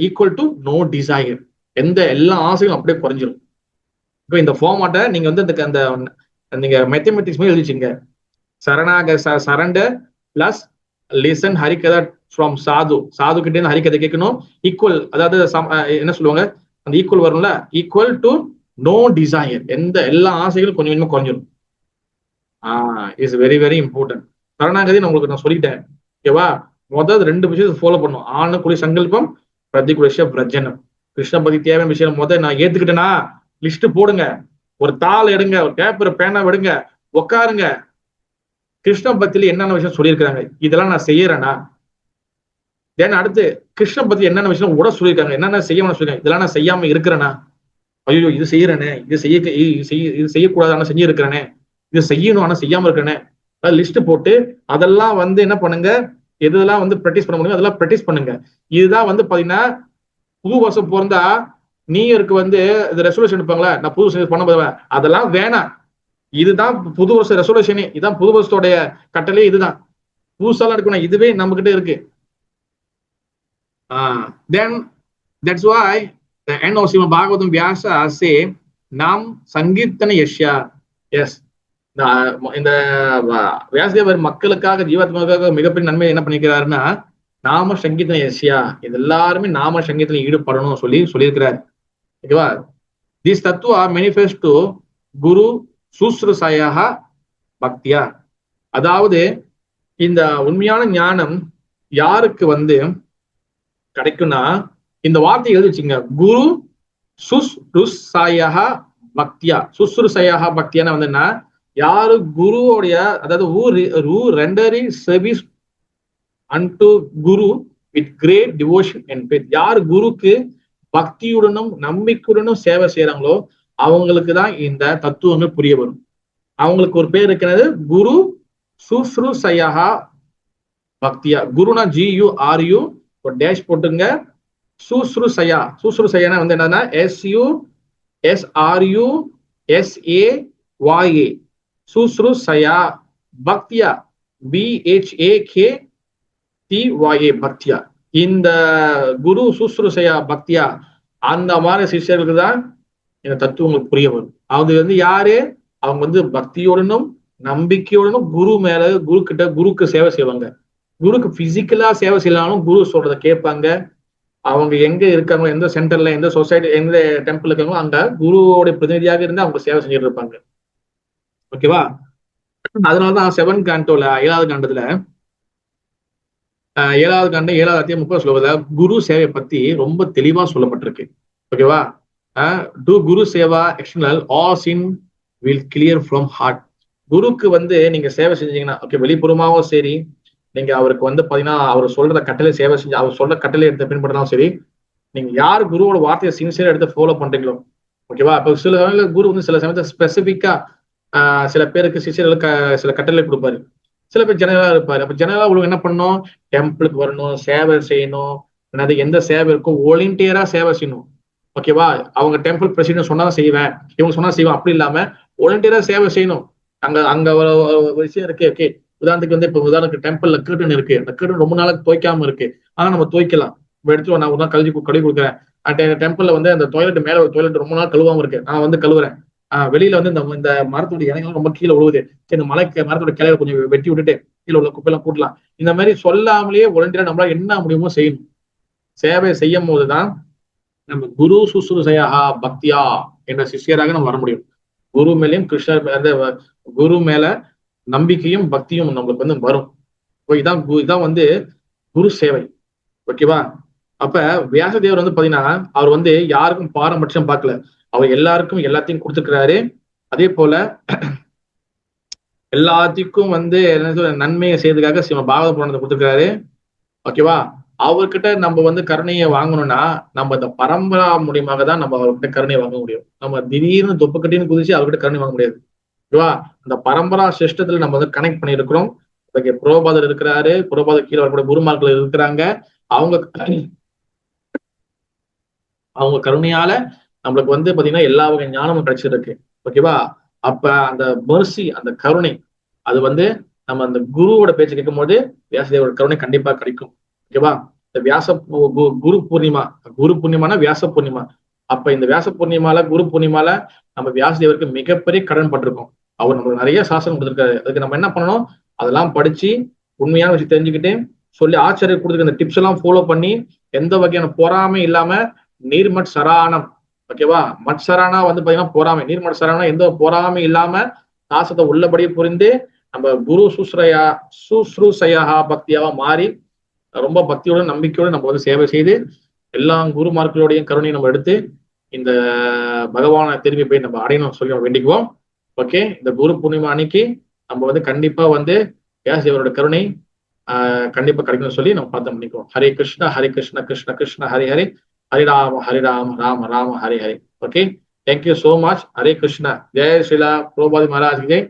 ஈக்குவல் டு நோ டிசையர். எல்லா ஆசைகளும் அப்படியே குறைஞ்சிரும். இப்போ இந்த ஃபார்மாட்டை நீங்க வந்து அந்த நீங்க மேத்தமெட்டிக்ஸ் மாதிரி எழுதிச்சிங்க. Surrender plus listen Harikatha from sadhu. Sadhu கிட்டே இருந்து ஹரிகதை கேட்கணும். ஈக்குவல், அதாவது என்ன சொல்லுவாங்க, அந்த ஈக்குவல் வரும்ல, ஈக்குவல் டு நோ டிசையர். எல்லா ஆசைகளும் கொஞ்சம் கொஞ்சமா குறைஞ்சிடும். Is very very important. சரணாகதி நான் உங்களுக்கு நான் சொல்லிட்டேன். ஓகேவா? முதல் 2 விஷயத்தை ஃபாலோ பண்ணும். ஆணுக்குரிய சங்கல்பம், பிரதிகுலேஷ பிரஜனம். கிருஷ்ண பத்தி தேவையான விஷயம் முதல் நான் ஏத்துக்கிட்டேன்னா லிஸ்ட் போடுங்க, ஒரு தாள் எடுங்க, ஒரு பேப்பர் பேனா எடுங்க, உட்காருங்க. கிருஷ்ண பக்தியில என்னென்ன விஷயம் சொல்லியிருக்காங்க, இதெல்லாம் நான் செய்யறேன்னா. தென் அடுத்து கிருஷ்ண பத்தி என்னென்ன விஷயம் உட சொல்லியிருக்காங்க, என்னென்ன செய்யணும்னு சொல்லியிருக்காங்க, இதெல்லாம் நான் செய்யாம இருக்கிறேன்னா, ஐயோ இது செய்யறேனே, இது செய்யக்கூடாது ஆனா செஞ்சிருக்கிறேனே, இது செய்யணும் ஆனா செய்யாம இருக்கிறேனே, லிஸ்ட் போட்டு அதெல்லாம் வந்து என்ன பண்ணுங்க, எதெல்லாம் வந்து ப்ராக்டிஸ் பண்ண முடியும் அதெல்லாம் ப்ராக்டிஸ் பண்ணுங்க. இதுதான் வந்து பாத்தீங்கன்னா புது வருஷம் பிறந்தா நியூ இயருக்கு வந்து இது ரெசல்யூஷன் எடுப்பாங்களா, நான் புது வருஷம் பண்ண போவேன், அதெல்லாம் வேணாம். இதுதான் புது வருஷ ரெசல்யூஷனே, இதுதான் புது வருஷத்தோடைய கட்டளை. இதுதான் புதுசாலாம் எடுக்கணும், இதுவே நம்ம கிட்ட இருக்கு. Then that's why the end of Srimad Bhagavatam Vyasa say Nam Sankirtana Yashya. Yes, இந்த வியாசதேவர் மக்களுக்காக ஜீவாத்மாவுக்காக மிகப்பெரிய நன்மை என்ன பண்ணிக்கிறாருன்னா, நாம சங்கீதன யஷ்யா, இது எல்லாருமே நாம சங்கீதத்துல ஈடுபடணும் சொல்லியிருக்கிறார். ஓகேவா? திஸ் தத்துவா மேனிஃபெஸ்டோ குரு சுஸ்ருசயா பக்தியா. அதாவது இந்த உண்மையான ஞானம் யாருக்கு வந்து கிடைக்கும்னா, இந்த வார்த்தை எழுதி வச்சுங்க, குரு சுஸ்ருசயா பக்தியா. சுஸ்ருசயா பக்தியான வந்து என்ன, யாரு குருவோடைய, அதாவது who rendering service unto Guru with great devotion and faith. யார் குருக்கு பக்தியுடனும் நம்பிக்கையுடனும் சேவை செய்யறாங்களோ அவங்களுக்கு தான் இந்த தத்துவங்கள் புரிய வரும். அவங்களுக்கு ஒரு பேர் இருக்கிறது, குரு சுஸ்ருசயா பக்தியா. குருனா GURU ஒரு டேஷ் போட்டுங்க, சுஸ்ருசயா. சுஸ்ருசயானா வந்து என்னன்னா SUSRUSAYA. சுஸ்ருசயா பக்தியா, BHAKTYA பக்தியா. இந்த குரு சுஸ்ருசயா பக்தியா அந்த மாதிரி சிஷ்யர்களுக்கு தான் இந்த தத்துவங்களுக்கு புரிய வரும். அது வந்து யாரு, அவங்க வந்து பக்தியோடனும் நம்பிக்கையோடனும் குருக்கு சேவை செய்வாங்க. குருக்கு பிசிக்கலா சேவை செய்யலாலும் குரு சொல்றதை கேட்பாங்க. அவங்க எங்க இருக்காங்களோ, எந்த சென்டர்ல, எந்த சொசைட்டி, எந்த டெம்பிள் இருக்காங்களோ அங்க குருவோட பிரதிநிதியாக இருந்து அவங்க சேவை செஞ்சுட்டு இருப்பாங்க. ஓகேவா? அதனாலதான் 7th cantoல 7வது காண்டத்துல 7வது காண்டம் 7வது அத்தியாயம் 30 சொல்லுவத குரு சேவை பத்தி ரொம்ப தெளிவா சொல்லப்பட்டிருக்கு. ஓகேவா? To guru seva external all sin will clear from heart. குருக்கு வந்து நீங்க சேவை செஞ்சீங்கன்னா, ஓகே, வெளிப்புறமாவும் சரி, நீங்க அவருக்கு வந்து பாத்தீங்கன்னா அவர் சொல்ற கட்டளை சேவை செஞ்சு அவர் சொல்ற கட்டளை எடுத்து பின்பற்றினாலும் சரி, நீங்க யார் குருவோட வார்த்தையை சின்சியரா எடுத்து ஃபாலோ பண்றீங்களோ, ஓகேவா? இப்போ சில சமயத்துல குரு வந்து சில சமயத்தை ஸ்பெசிபிக்கா சில பேருக்கு சிஷியர்களுக்கு சில கட்டளை கொடுப்பாரு, சில பேர் ஜெனரலா இருப்பாரு. அப்ப ஜெனரலா உங்களுக்கு என்ன பண்ணணும், டெம்பிளுக்கு வரணும், சேவை செய்யணும், என்னது எந்த சேவை இருக்கும் வாலண்டியரா சேவை செய்யணும். ஓகேவா? அவங்க டெம்பிள் பிரசிடென்ட் சொன்னாதான் செய்வேன், இவங்க சொன்னா செய்வேன், அப்படி இல்லாம வாலண்டியரா சேவை செய்யணும். அங்க ஒரு விஷயம் இருக்கு. ஓகே, உதாரணத்துக்கு வந்து இப்போ உதாரணத்துக்கு டெம்பிள்ல கர்டன் இருக்கு, அந்த கர்டன் ரொம்ப நாளுக்கு துவைக்காம இருக்கு, ஆனா நம்ம துவைக்கலாம். எடுத்து நான் ஒரு நாள் கழுவி கொடுக்குறேன். டெம்பிள்ல வந்து அந்த டாய்லெட் மேல ஒரு டாய்லெட் ரொம்ப நாள் கழுவாம இருக்கு, நான் வந்து கழுவுறேன். வெளியில வந்து இந்த மரத்தோட இலைகள் ரொம்ப கீழே விழுவுது, சரி இந்த மரத்தோட கிளையில கொஞ்சம் வெட்டி விட்டுட்டு கீழே உள்ள குப்பையெல்லாம் கூட்டலாம். இந்த மாதிரி சொல்லாமலேயே ஒலண்டியரா நம்மளால என்ன முடியுமோ செய்யணும். சேவை செய்யும் போதுதான் நம்ம குரு சுசுருசையா பக்தியா என்ற சிஷ்யராக நம்ம வர முடியும். குரு மேலேயும் குரு மேல நம்பிக்கையும் பக்தியும் நம்மளுக்கு வந்து வரும். இதான் வந்து குரு சேவை. ஓகேவா? அப்ப வியாசதேவர் வந்து பாத்தீங்கன்னா அவர் வந்து யாருக்கும் பாரபட்சம் பார்க்கல, அவர் எல்லாருக்கும் எல்லாத்தையும் கொடுத்துக்கிறாரு. அதே போல எல்லாத்துக்கும் வந்து நன்மையை செய்யறதுக்காக பாகவத புராணத்தை கொடுத்துருக்காரு. ஓகேவா? அவர்கிட்ட நம்ம வந்து கருணையை வாங்கணும்னா நம்ம இந்த பரம்பரா மூலியமாக தான் நம்ம அவர்கிட்ட கருணையை வாங்க முடியும். நம்ம திடீர்னு தொப்புக்கட்டின்னு குதிச்சு அவர்கிட்ட கருணை வாங்க முடியாது. ஓகேவா? அந்த பரம்பரா சிஸ்டத்துல நம்ம வந்து கனெக்ட் பண்ணியிருக்கிறோம். புரோபாதர் இருக்கிறாரு, புரோபாதர் கீழே வரக்கூடிய குருமார்கள் இருக்கிறாங்க. அவங்க கருணையால நம்மளுக்கு வந்து பாத்தீங்கன்னா எல்லா வகை ஞானமும் கிடைச்சிருக்கு. ஓகேவா? அப்ப அந்த மெர்சி, அந்த கருணை, அது வந்து நம்ம அந்த குருவோட பேச்சு கேட்கும் போது வியாசதேவோட கருணை கண்டிப்பா கிடைக்கும். ஓகேவா? இந்த குரு பூர்ணிமானா வியாச பூர்ணிமா. அப்ப இந்த வியாச பூர்ணிமால குரு பூர்ணிமால நம்ம வியாசதேவருக்கு மிகப்பெரிய கடன் பட்டிருக்கோம். அவர் நம்மளுக்கு நிறைய சாசனம் கொடுத்துருக்காரு. அதுக்கு நம்ம என்ன பண்ணணும்? அதெல்லாம் படிச்சு உண்மையான விஷயம் தெரிஞ்சுக்கிட்டு சொல்லி ஆச்சரிய கொடுத்துருக்க இந்த டிப்ஸ் எல்லாம் ஃபாலோ பண்ணி எந்த வகையான பொறாமை இல்லாம நீர்மட் சராணம். ஓகேவா? மட்சரானா வந்து பாத்தீங்கன்னா பொறாமை, நீர்மட் சரானா எந்த பொறாமை இல்லாம சாசத்தை உள்ளபடியே புரிந்து நம்ம குரு சுஸ்ருசையா பக்தியாவா மாறி ரொம்ப பக்தியோட நம்பிக்கையோட நம்ம வந்து சேவை செய்து எல்லா குருமார்களோடையும் கருணையை நம்ம எடுத்து இந்த பகவானை திரும்பி போய் நம்ம அடையணும் சொல்லி நம்ம வேண்டிக்குவோம். ஓகே, இந்த குரு பூர்ணிமா அன்னைக்கு நம்ம வந்து கண்டிப்பா வந்து வியாசதேவரோட கருணை கண்டிப்பா கிடைக்கணும்னு சொல்லி நம்ம பிரார்த்தனை பண்ணிக்குவோம். Hare Krishna Hare Krishna Krishna Krishna Hari Hari, Hari Rama Rama Rama Hari Hari. Okay, thank you so much. Hare Krishna. ஜெய் ஸ்ரீலா பிரபுபாதி மகாராஜ் की जय,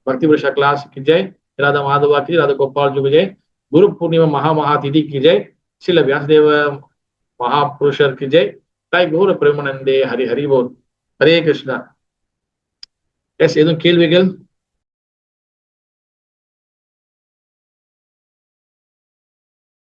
भक्ति वृषा क्लास की जय, राधा माधवा की, राधा गोपाल जी की जय, गुरु पूर्णिमा महामहातिथि की जय, श्रील व्यासदेव महापुरुषर की जय, ताई गौर प्रेमानंदे हरि हरि बोल. हरे कृष्णा. எஸ், எதுவும் கேள்விகள்?